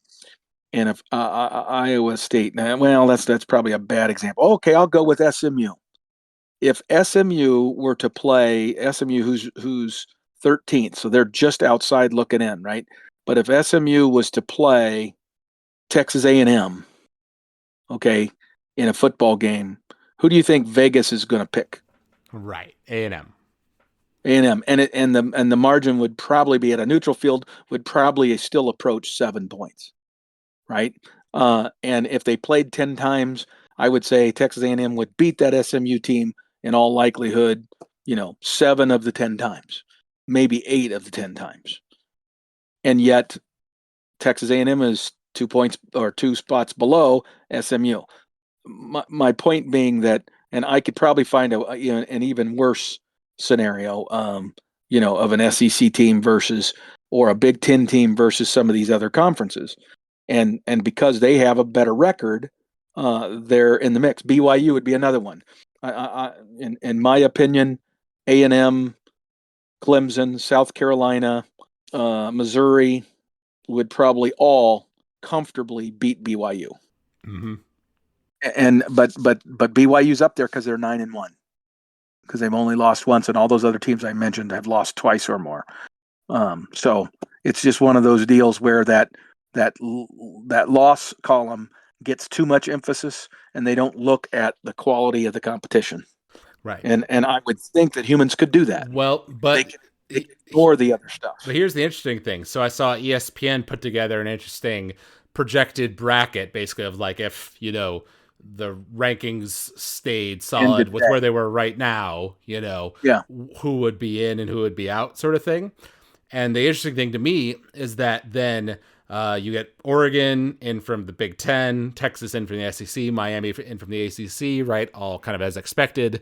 and if Iowa State, well, that's probably a bad example. Okay, I'll go with SMU. If SMU were to play SMU, who's 13th, so they're just outside looking in, right? But if SMU was to play Texas A&M, okay, in a football game, who do you think Vegas is going to pick? Right. A&M. A&M, and the margin would probably be at a neutral field would probably still approach 7 points, right? And if they played 10 times, I would say Texas A&M would beat that SMU team in all likelihood, 7 of the 10 times, maybe 8 of the 10 times. And yet Texas A&M is 2 points or 2 spots below SMU. My point being that, and I could probably find an even worse scenario, of an SEC team versus or a Big Ten team versus some of these other conferences, and because they have a better record, they're in the mix. BYU would be another one. In my opinion, A&M, Clemson, South Carolina, Missouri would probably all comfortably beat BYU. Mm-hmm. And but BYU's up there because they're 9-1, because they've only lost once, and all those other teams I mentioned have lost twice or more. So it's just one of those deals where that loss column gets too much emphasis, and they don't look at the quality of the competition. Right. And I would think that humans could do that. Well, They but can, they can ignore the other stuff. But here's the interesting thing. So I saw ESPN put together an interesting projected bracket, basically, of like if, the rankings stayed solid with where they were right now, Yeah. who would be in and who would be out, sort of thing. And the interesting thing to me is that then you get Oregon in from the Big Ten, Texas in from the SEC, Miami in from the ACC, right? All kind of as expected.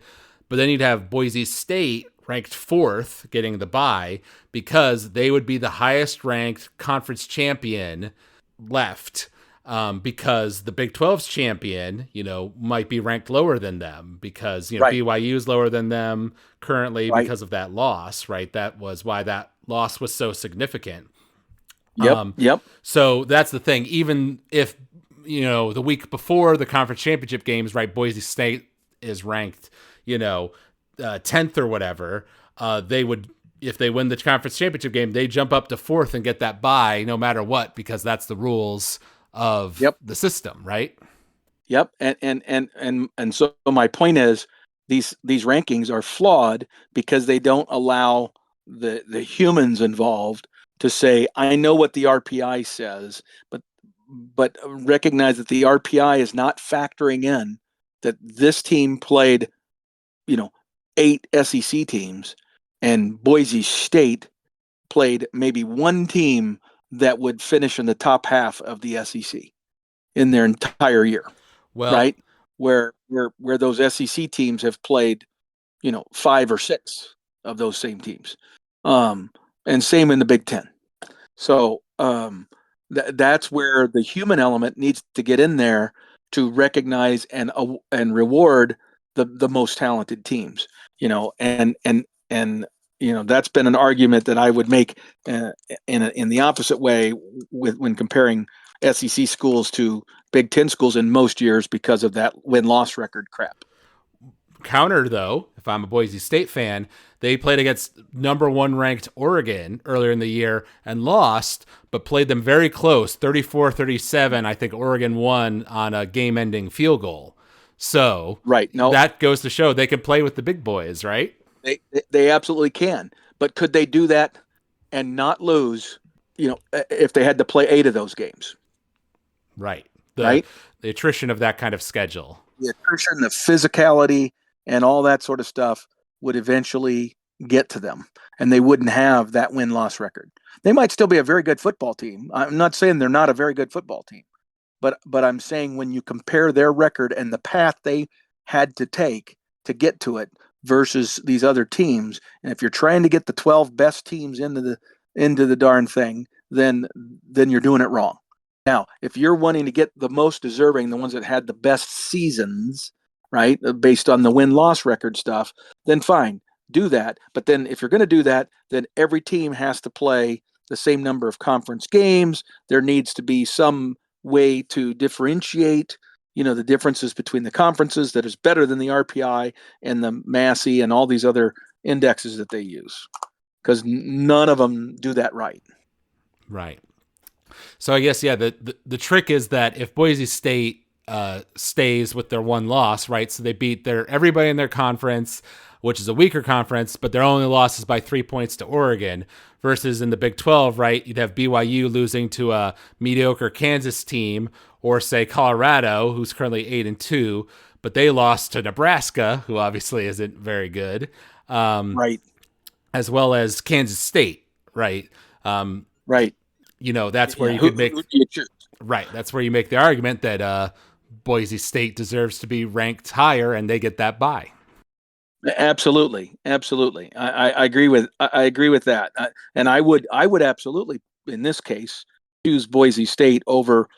But then you'd have Boise State ranked 4th, getting the bye, because they would be the highest ranked conference champion left. Because the Big 12's champion, might be ranked lower than them because, Right. BYU is lower than them currently Right. because of that loss, right? That was why that loss was so significant. Yep. So that's the thing. Even if, the week before the conference championship games, right, Boise State is ranked, 10th or whatever, they would, if they win the conference championship game, they jump up to 4th and get that bye no matter what, because that's the rules of the system, right? Yep. And so my point is these rankings are flawed because they don't allow the humans involved to say, I know what the RPI says, but recognize that the RPI is not factoring in that this team played, 8 SEC teams, and Boise State played maybe one team that would finish in the top half of the SEC in their entire year. Well, right? Where those SEC teams have played, 5 or 6 of those same teams, and same in the Big Ten. So that's where the human element needs to get in there to recognize and reward the most talented teams. And that's been an argument that I would make in the opposite way when comparing SEC schools to Big Ten schools in most years because of that win-loss record crap. Counter, though, if I'm a Boise State fan, they played against number 1 ranked Oregon earlier in the year and lost, but played them very close, 34-37. I think Oregon won on a game-ending field goal. So right. No, that goes to show they can play with the big boys, right? They absolutely can. But could they do that and not lose, if they had to play 8 of those games? Right. Right? The attrition of that kind of schedule. The attrition, the physicality, and all that sort of stuff would eventually get to them, and they wouldn't have that win-loss record. They might still be a very good football team. I'm not saying they're not a very good football team, but I'm saying when you compare their record and the path they had to take to get to it versus these other teams, and if you're trying to get the 12 best teams into the darn thing, then you're doing it wrong. Now, if you're wanting to get the most deserving, the ones that had the best seasons, right, based on the win-loss record stuff, then fine, do that. But then if you're going to do that, then every team has to play the same number of conference games. There needs to be some way to differentiate, the differences between the conferences that is better than the RPI and the Massey and all these other indexes that they use, because none of them do that right. Right. So I guess, yeah, the trick is that if Boise State stays with their one loss, right? So they beat everybody in their conference, which is a weaker conference, but their only loss is by 3 points to Oregon. Versus in the Big 12, right? You'd have BYU losing to a mediocre Kansas team, or say Colorado, who's currently 8-2, but they lost to Nebraska, who obviously isn't very good, Right. as well as Kansas State, right? Right. That's where Yeah. you could make Who do you choose? right. That's where you make the argument that Boise State deserves to be ranked higher, and they get that bye. Absolutely, absolutely. I agree with I agree with that, and I would absolutely in this case choose Boise State over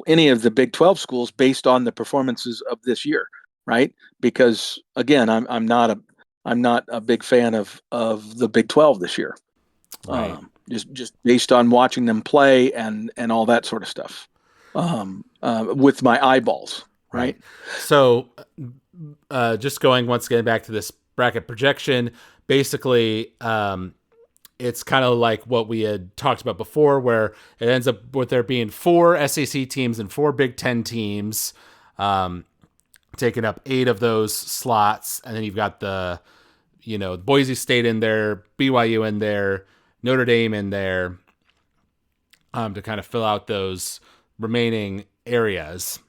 any of the Big 12 schools based on the performances of this year, right? Because again, I'm not a big fan of the Big 12 this year, Right. just based on watching them play and all that sort of stuff, with my eyeballs, Right. right? So, just going once again back to this bracket projection, basically, it's kind of like what we had talked about before, where it ends up with there being 4 SEC teams and 4 Big 10 teams, taking up 8 of those slots, and then you've got Boise State in there, BYU in there, Notre Dame in there, to kind of fill out those remaining areas.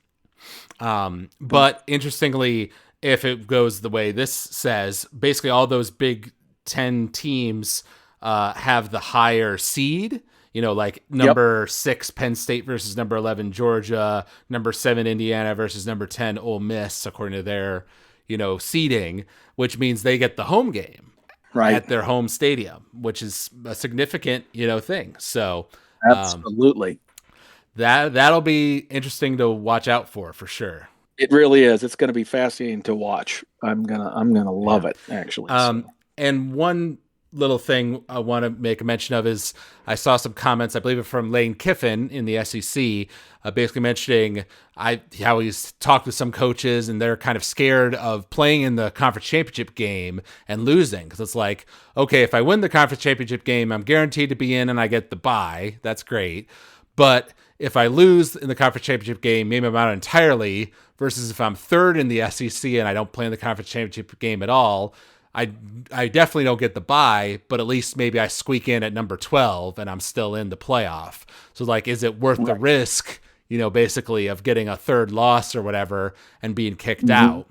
But interestingly, if it goes the way this says, basically all those Big 10 teams have the higher seed. Like Yep. number 6 Penn State versus number 11 Georgia, number 7 Indiana versus number 10 Ole Miss, according to their seeding, which means they get the home game Right. at their home stadium, which is a significant thing. So Absolutely. that'll be interesting to watch out for sure. It really is. It's going to be fascinating to watch. I'm gonna love Yeah. it actually. So And one little thing I want to make a mention of is I saw some comments, I believe, from Lane Kiffin in the SEC, basically mentioning how he's talked with some coaches and they're kind of scared of playing in the conference championship game and losing, because it's like, okay, if I win the conference championship game, I'm guaranteed to be in and I get the bye. That's great. But if I lose in the conference championship game, maybe I'm out entirely, versus if I'm third in the SEC and I don't play in the conference championship game at all, I definitely don't get the bye, but at least maybe I squeak in at number 12 and I'm still in the playoff. So like, is it worth the right. risk, basically of getting a third loss or whatever and being kicked Mhm. out?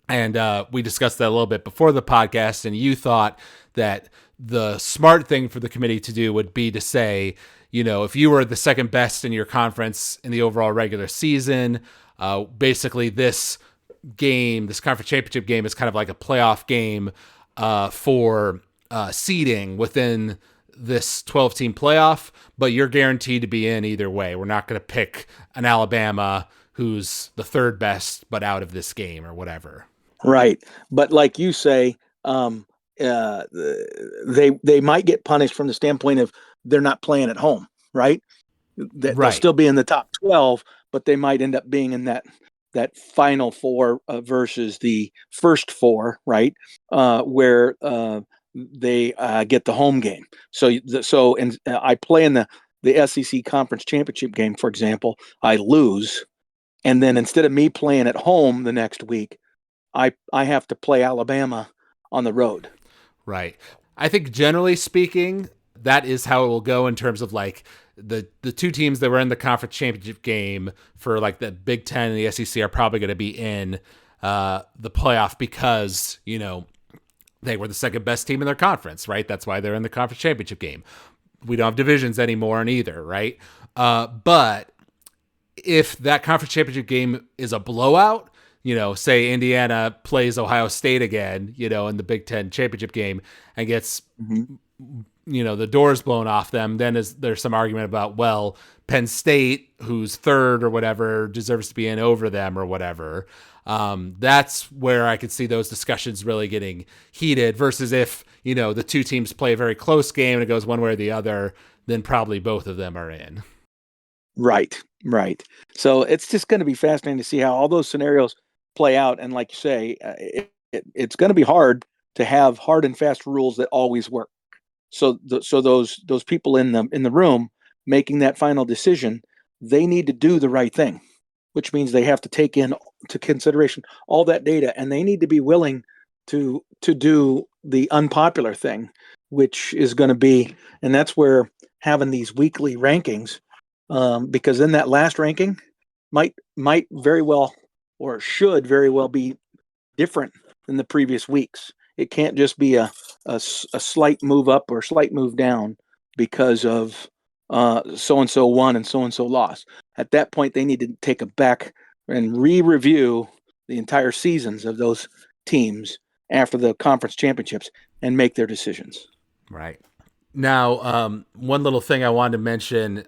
And we discussed that a little bit before the podcast, and you thought that the smart thing for the committee to do would be to say, if you were the second best in your conference in the overall regular season, basically this conference championship game, is kind of like a playoff game for seeding within this 12-team playoff, but you're guaranteed to be in either way. We're not going to pick an Alabama who's the third best but out of this game or whatever. Right. But like you say, uh, they might get punished from the standpoint of they're not playing at home, right? They'll Right. still be in the top 12, but they might end up being in that final four versus the first four, right? Where they get the home game. And I play in the SEC conference championship game, for example. I lose, and then instead of me playing at home the next week, I have to play Alabama on the road. Right. I think generally speaking, that is how it will go in terms of like the 2 teams that were in the conference championship game for like the Big 10 and the SEC are probably going to be in the playoff because, they were the second best team in their conference, right? That's why they're in the conference championship game. We don't have divisions anymore in either, right? But if that conference championship game is a blowout, say Indiana plays Ohio State again, in the Big 10 championship game and gets, Mm-hmm. the doors blown off them, then there's some argument about, well, Penn State, who's third or whatever, deserves to be in over them or whatever. That's where I could see those discussions really getting heated versus if, the 2 teams play a very close game and it goes one way or the other, then probably both of them are in. Right, right. So it's just going to be fascinating to see how all those scenarios play out. And like you say, it's going to be hard to have hard and fast rules that always work. So those people in the room making that final decision, they need to do the right thing, which means they have to take into consideration all that data, and they need to be willing to do the unpopular thing, which is going to be, and that's where having these weekly rankings, because in that last ranking might very well or should very well be different than the previous weeks. It can't just be a slight move up or slight move down because of so and so won and so lost. At that point, they need to take a back and re-review the entire seasons of those teams after the conference championships and make their decisions. Right. Now, one little thing I wanted to mention,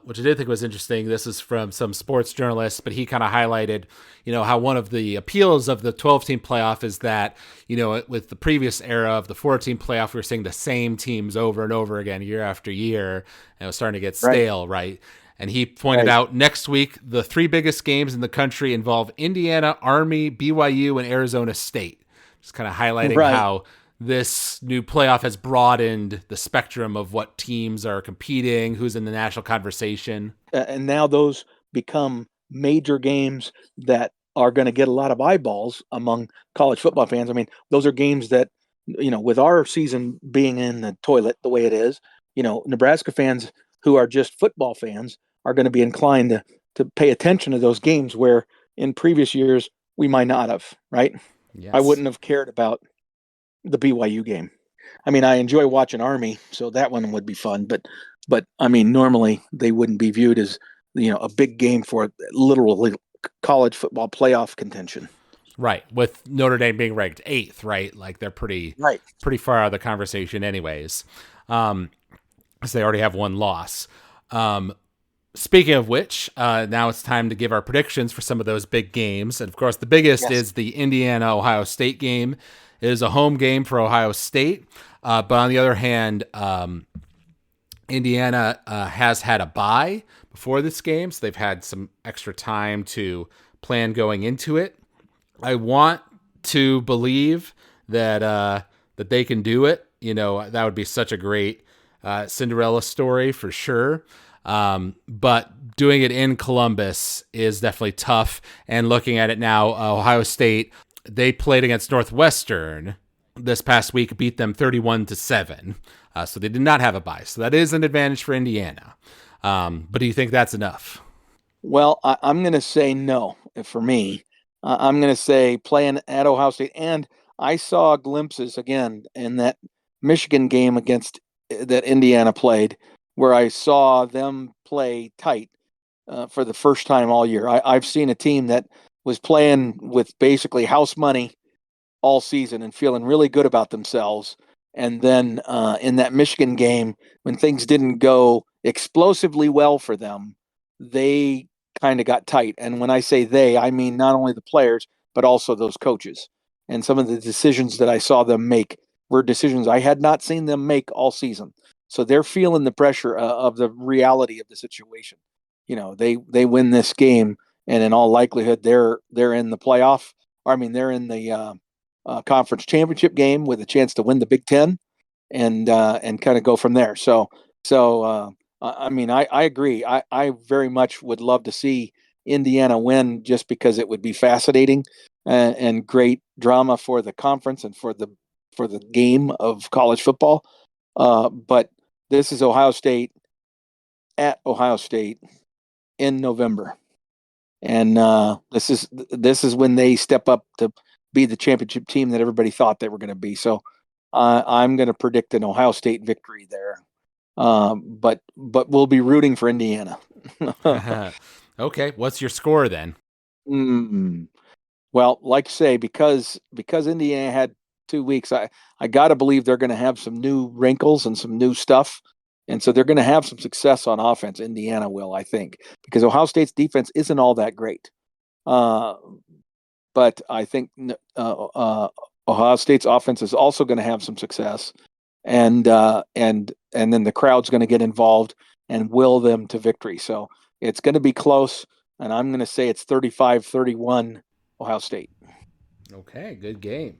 which I did think was interesting, this is from some sports journalists, but he kind of highlighted, how one of the appeals of the 12-team playoff is that, with the previous era of the 4-team playoff, we were seeing the same teams over and over again, year after year, and it was starting to get stale, right? And he pointed out next week, the 3 biggest games in the country involve Indiana, Army, BYU, and Arizona State. Just kind of highlighting how this new playoff has broadened the spectrum of what teams are competing, who's in the national conversation. And now those become major games that are going to get a lot of eyeballs among college football fans. I mean, those are games that, with our season being in the toilet the way it is, Nebraska fans who are just football fans are going to be inclined to pay attention to those games where in previous years we might not have, right? Yes. I wouldn't have cared about the BYU game. I mean, I enjoy watching Army, so that one would be fun. But I mean, normally they wouldn't be viewed as a big game for literally college football playoff contention. Right, with Notre Dame being ranked 8th, right? Like they're pretty far out of the conversation, anyways. Because they already have one loss. Speaking of which, now it's time to give our predictions for some of those big games. And of course, the biggest is the Indiana-Ohio State game. It is a home game for Ohio State. But on the other hand, Indiana has had a bye before this game, so they've had some extra time to plan going into it. I want to believe that that they can do it. That would be such a great Cinderella story for sure. But doing it in Columbus is definitely tough. And looking at it now, Ohio State, they played against Northwestern this past week, beat them 31-7. So they did not have a bye. So that is an advantage for Indiana. But do you think that's enough? Well, I'm going to say no for me. I'm going to say playing at Ohio State. And I saw glimpses again in that Michigan game against that Indiana played where I saw them play tight for the first time all year. I've seen a team that was playing with basically house money all season and feeling really good about themselves. And then in that Michigan game, when things didn't go explosively well for them, they kind of got tight. And when I say they, I mean not only the players, but also those coaches. And some of the decisions that I saw them make were decisions I had not seen them make all season. So they're feeling the pressure of the reality of the situation. They win this game, and in all likelihood, they're in the playoff. Or, I mean, they're in the conference championship game with a chance to win the Big Ten, and kind of go from there. So I mean, I agree. I very much would love to see Indiana win just because it would be fascinating and great drama for the conference and for the game of college football. But this is Ohio State at Ohio State in November, and this is when they step up to be the championship team that everybody thought they were going to be. So I'm going to predict an Ohio State victory there, but we'll be rooting for Indiana. Okay, what's your score then? Well, like I say, because Indiana had 2 weeks, I got to believe they're going to have some new wrinkles and some new stuff. And so they're going to have some success on offense. Indiana will, I think, because Ohio State's defense isn't all that great. But I think Ohio State's offense is also going to have some success, and then the crowd's going to get involved and will them to victory. So it's going to be close, and I'm going to say it's 35-31 Ohio State. Okay, good game.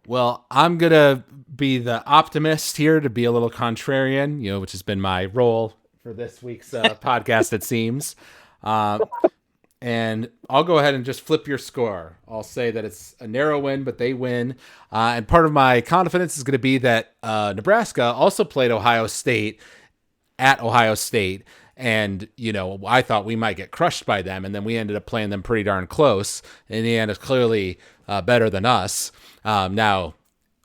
Well, I'm going to be the optimist here to be a little contrarian, which has been my role for this week's podcast, it seems. Uh, and I'll go ahead and just flip your score. I'll say that it's a narrow win, but they win. And part of my confidence is going to be that Nebraska also played Ohio State at Ohio State. And, I thought we might get crushed by them. And then we ended up playing them pretty darn close. Indiana's clearly better than us. Now,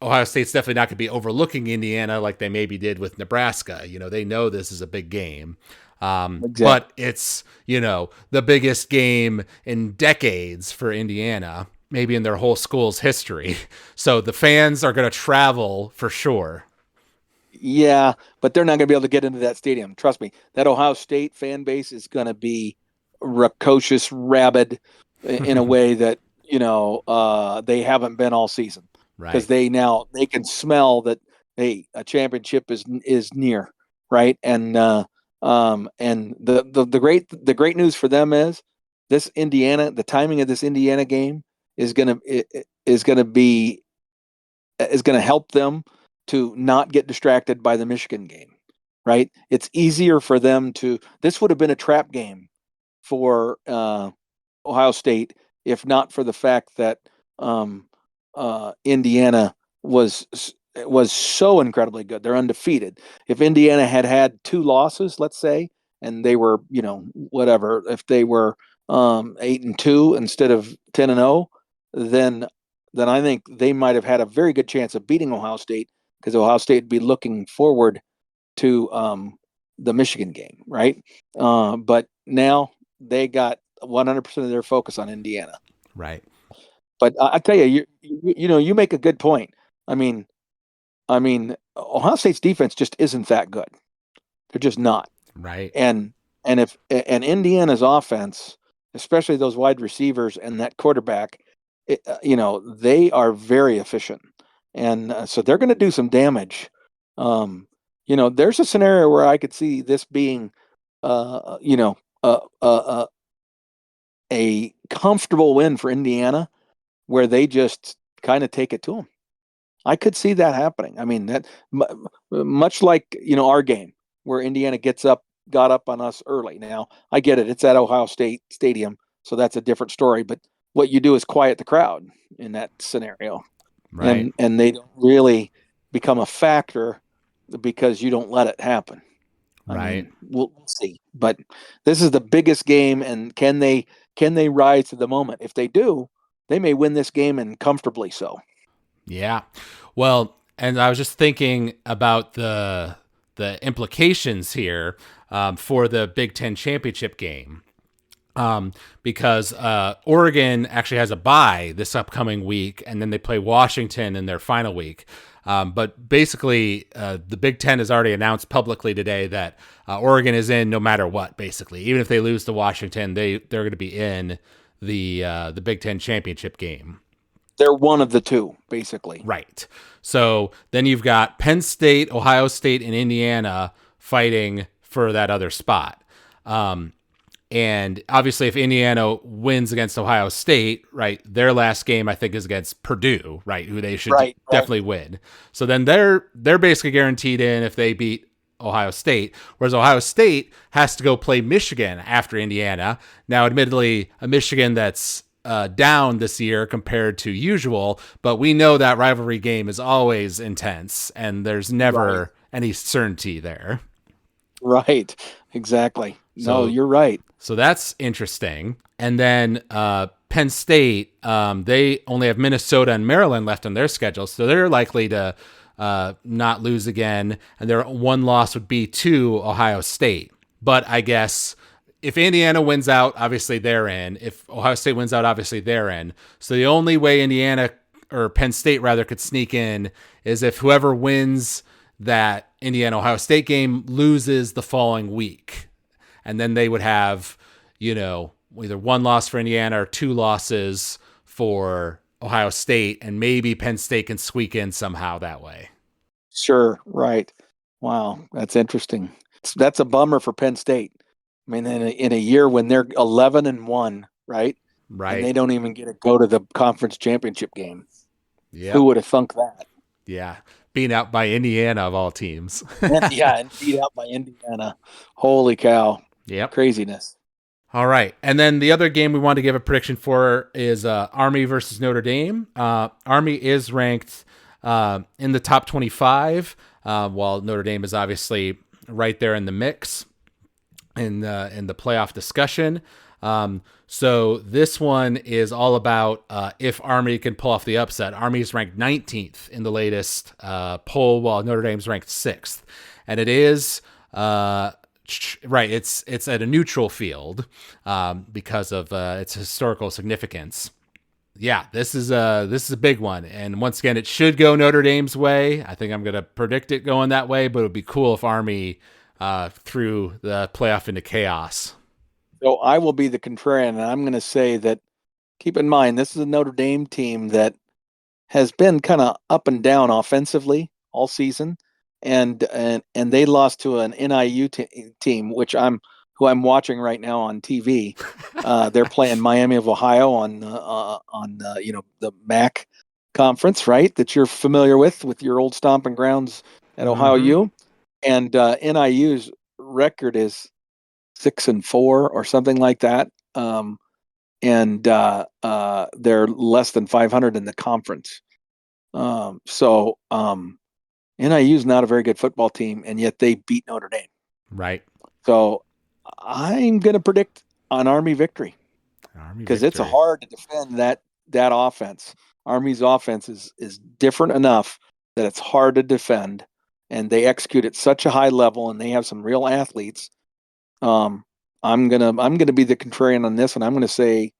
Ohio State's definitely not going to be overlooking Indiana like they maybe did with Nebraska. They know this is a big game. Exactly. But it's, the biggest game in decades for Indiana, maybe in their whole school's history. So the fans are going to travel for sure. Yeah, but they're not going to be able to get into that stadium. Trust me, that Ohio State fan base is going to be rapacious, rabid in a way that they haven't been all season, because Right. they can smell that, hey, a championship is near, right? And the great news for them is the timing of this Indiana game is going to help them to not get distracted by the Michigan game, right? It's easier for them this would have been a trap game for Ohio State if not for the fact that Indiana was so incredibly good. They're undefeated. If Indiana had had two losses, let's say, and they were, whatever, if they were 8-2 instead of 10-0, then I think they might have had a very good chance of beating Ohio State, because Ohio State would be looking forward to the Michigan game, right? But now they got 100% of their focus on Indiana. Right. But I tell you, you make a good point. I mean, Ohio State's defense just isn't that good. They're just not. Right. And Indiana's offense, especially those wide receivers and that quarterback, they are very efficient, and so they're going to do some damage. There's a scenario where I could see this being, you know, a comfortable win for Indiana, where they just kind of take it to them. I could see that happening. I mean, that much like our game where Indiana got up on us early. Now I get it; it's at Ohio State Stadium, so that's a different story. But what you do is quiet the crowd in that scenario, Right. and they don't really become a factor because you don't let it happen. I Right. mean, we'll see. But this is the biggest game, and can they rise to the moment? If they do, they may win this game, and comfortably so. Yeah. Well, and I was just thinking about the implications here for the Big Ten championship game. Because Oregon actually has a bye this upcoming week, and then they play Washington in their final week. But basically, the Big Ten has already announced publicly today that Oregon is in no matter what. Basically, even if they lose to Washington, they're going to be in the Big Ten championship game. They're one of the two, basically. Right. So then you've got Penn State, Ohio State, and Indiana fighting for that other spot. And obviously, if Indiana wins against Ohio State, right, their last game I think is against Purdue, right, who they should Right. definitely win. So then they're basically guaranteed in if they beat Ohio State, whereas Ohio State has to go play Michigan after Indiana. Now, admittedly, a Michigan that's down this year compared to usual, but we know that rivalry game is always intense, and there's never any certainty there. Right. Exactly. No, So you're right. So that's interesting. And then Penn State, they only have Minnesota and Maryland left on their schedule, so they're likely to not lose again. And their one loss would be to Ohio State. But I guess if Indiana wins out, obviously they're in. If Ohio State wins out, obviously they're in. So the only way Indiana or Penn State rather could sneak in is if whoever wins that Indiana Ohio State game loses the following week. And then they would have, either one loss for Indiana or two losses for Ohio State, and maybe Penn State can squeak in somehow that way. Sure. Right. Wow. That's interesting. That's a bummer for Penn State. I mean, in a year when they're 11-1, right? And Right. they don't even get to go to the conference championship game. Who Yep. would have thunk that? Yeah. Being out by Indiana of all teams. And beat out by Indiana. Holy cow. Yep. Craziness. All right. And then the other game we want to give a prediction for is Army versus Notre Dame. Army is ranked in the top 25, while Notre Dame is obviously right there in the mix in the playoff discussion. So this one is all about if Army can pull off the upset. Army is ranked 19th in the latest poll, while Notre Dame's ranked 6th, and it is right. It's at a neutral field because of its historical significance. Yeah, this is a big one, and once again, it should go Notre Dame's way. I think I'm going to predict it going that way, but it would be cool if Army threw the playoff into chaos. So I will be the contrarian, and I'm going to say that keep in mind this is a Notre Dame team that has been kind of up and down offensively all season, and they lost to an NIU team, which I'm watching right now on TV. They're playing Miami of Ohio on the MAC conference, right? That you're familiar with your old stomping grounds at Ohio Mm-hmm. U, and NIU's record is 6-4 or something like that. And they're less than 500 in the conference. NIU is not a very good football team, and yet they beat Notre Dame. Right. So I'm going to predict an Army victory Army because it's victory. hard to defend that offense. Army's offense is different enough that it's hard to defend, and they execute at such a high level, and they have some real athletes. I'm gonna be the contrarian on this, and I'm gonna say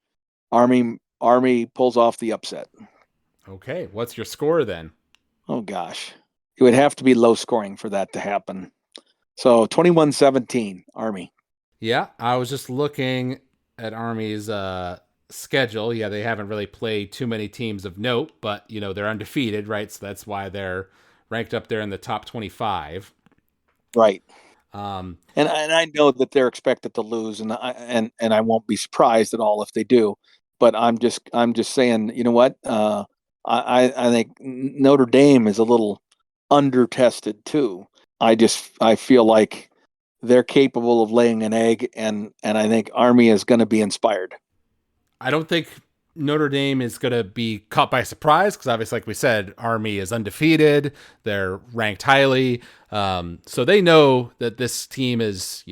Army pulls off the upset. Okay. What's your score then? Oh gosh, it would have to be low scoring for that to happen. So 21-17 Army. Yeah, I was just looking at Army's schedule. Yeah, they haven't really played too many teams of note, but they're undefeated, right? So that's why they're ranked up there in the top 25. Right. Um, And I know that they're expected to lose, and I won't be surprised at all if they do. But I'm just saying, you know what? I think Notre Dame is a little under tested too. I feel like they're capable of laying an egg, and I think Army is going to be inspired. I don't think Notre Dame is going to be caught by surprise because obviously, like we said, Army is undefeated. They're ranked highly. So they know that this team is,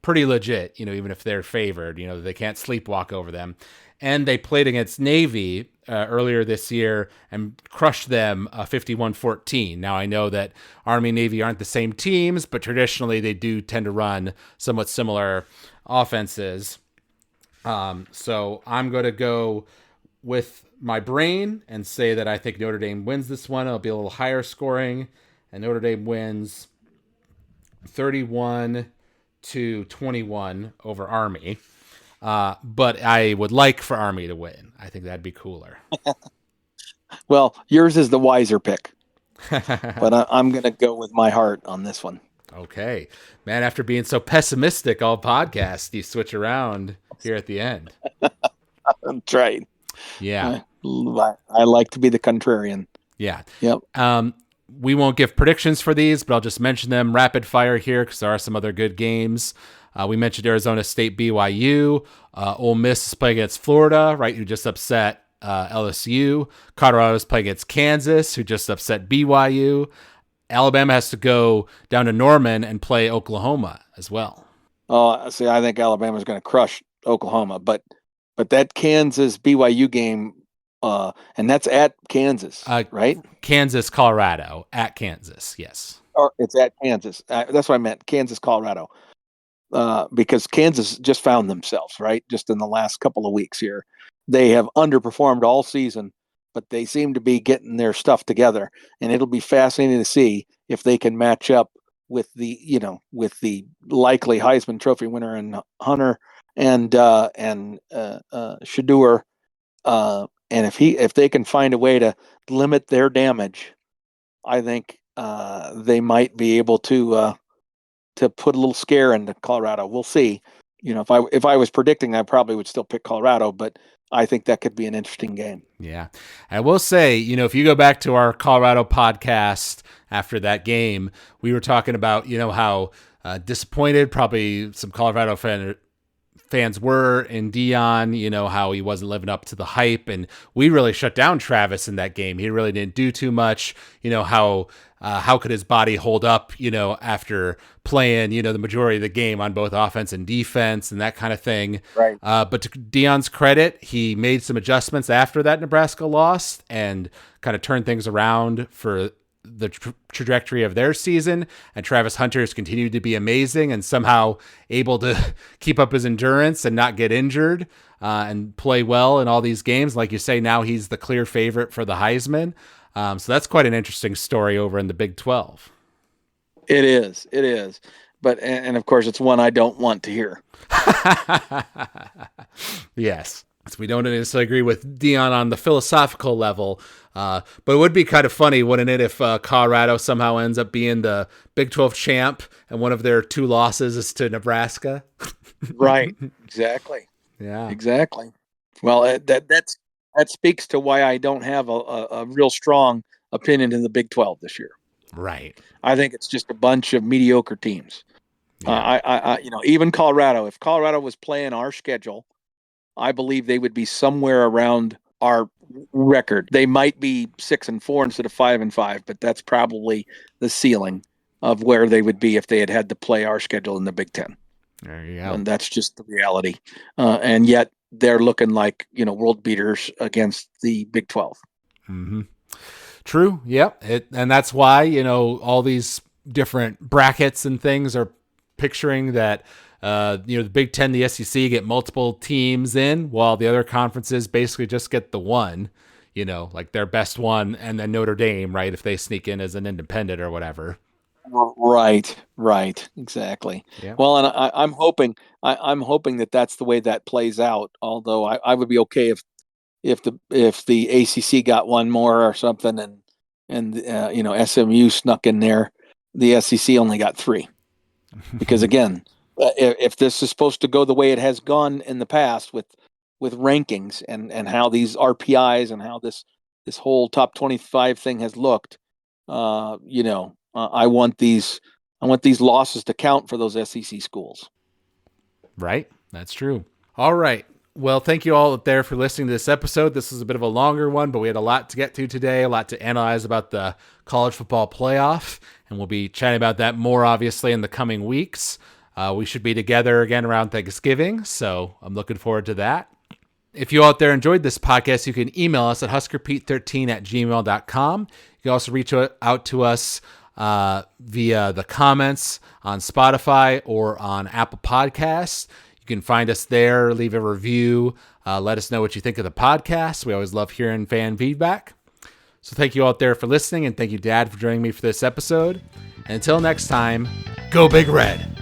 pretty legit, even if they're favored, they can't sleepwalk over them. And they played against Navy earlier this year and crushed them 51-14. Now, I know that Army and Navy aren't the same teams, but traditionally they do tend to run somewhat similar offenses. So I'm going to go with my brain and say that I think Notre Dame wins this one. It'll be a little higher scoring, and Notre Dame wins 31-21 over Army. But I would like for Army to win. I think that'd be cooler. Well, yours is the wiser pick, but I'm going to go with my heart on this one. Okay. Man, after being so pessimistic all podcast, you switch around here at the end. That's right. Yeah. I like to be the contrarian. Yeah. Yep. We won't give predictions for these, but I'll just mention them rapid fire here because there are some other good games. We mentioned Arizona State BYU. Ole Miss is playing against Florida, right, who just upset LSU. Colorado's playing against Kansas, who just upset BYU. Alabama has to go down to Norman and play Oklahoma as well. Oh, see, I think Alabama's going to crush Oklahoma, but that Kansas BYU game, and that's at Kansas, right? Kansas, Colorado, at Kansas, yes. Or it's at Kansas. That's what I meant, Kansas, Colorado, because Kansas just found themselves, right, just in the last couple of weeks here. They have underperformed all season, but they seem to be getting their stuff together, and it'll be fascinating to see if they can match up with the likely Heisman Trophy winner in Hunter and Shador, and if they can find a way to limit their damage, I think they might be able to put a little scare into Colorado. We'll see. If I was predicting, I probably would still pick Colorado, but I think that could be an interesting game. Yeah. I will say, if you go back to our Colorado podcast after that game, we were talking about, how disappointed probably some Colorado fans were in Dion, how he wasn't living up to the hype. And we really shut down Travis in that game. He really didn't do too much. How could his body hold up, after playing, the majority of the game on both offense and defense and that kind of thing. Right. But to Dion's credit, he made some adjustments after that Nebraska loss and kind of turned things around for the trajectory of their season. And Travis Hunter has continued to be amazing and somehow able to keep up his endurance and not get injured and play well in all these games. Like you say, now he's the clear favorite for the Heisman. So that's quite an interesting story over in the Big 12. It is. But, and of course, it's one I don't want to hear. Yes. So we don't necessarily agree with Dion on the philosophical level, but it would be kind of funny, wouldn't it, if Colorado somehow ends up being the Big 12 champ and one of their 2 losses is to Nebraska? Right. Exactly. Yeah. Exactly. Well, that speaks to why I don't have a real strong opinion in the Big 12 this year. Right. I think it's just a bunch of mediocre teams. Yeah. I even Colorado, if Colorado was playing our schedule, I believe they would be somewhere around our record. They might be 6-4 instead of 5-5, but that's probably the ceiling of where they would be if they had to play our schedule in the Big 10. There you go. And that's just the reality. And yet they're looking like, world beaters against the Big 12. Mm-hmm. True. Yep. And that's why, all these different brackets and things are picturing that, the Big 10, the SEC get multiple teams in while the other conferences basically just get the one, like their best one, and then Notre Dame, right, if they sneak in as an independent or whatever. Right. Exactly. Yeah. Well, and I'm hoping that that's the way that plays out. Although I would be okay if the ACC got one more or something, and SMU snuck in there, the SEC only got 3. Because again, if this is supposed to go the way it has gone in the past with rankings and how these RPIs and how this whole top 25 thing has looked, I want these losses to count for those SEC schools. Right. That's true. All right. Well, thank you all out there for listening to this episode. This was a bit of a longer one, but we had a lot to get to today, a lot to analyze about the college football playoff, and we'll be chatting about that more, obviously, in the coming weeks. We should be together again around Thanksgiving, so I'm looking forward to that. If you out there enjoyed this podcast, you can email us at huskerpete13@gmail.com. You can also reach out to us via the comments on Spotify or on Apple Podcasts. You can find us there, leave a review, let us know what you think of the podcast. We always love hearing fan feedback. So thank you out there for listening, and thank you, Dad, for joining me for this episode. And until next time, go Big Red.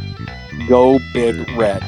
Go Big Red.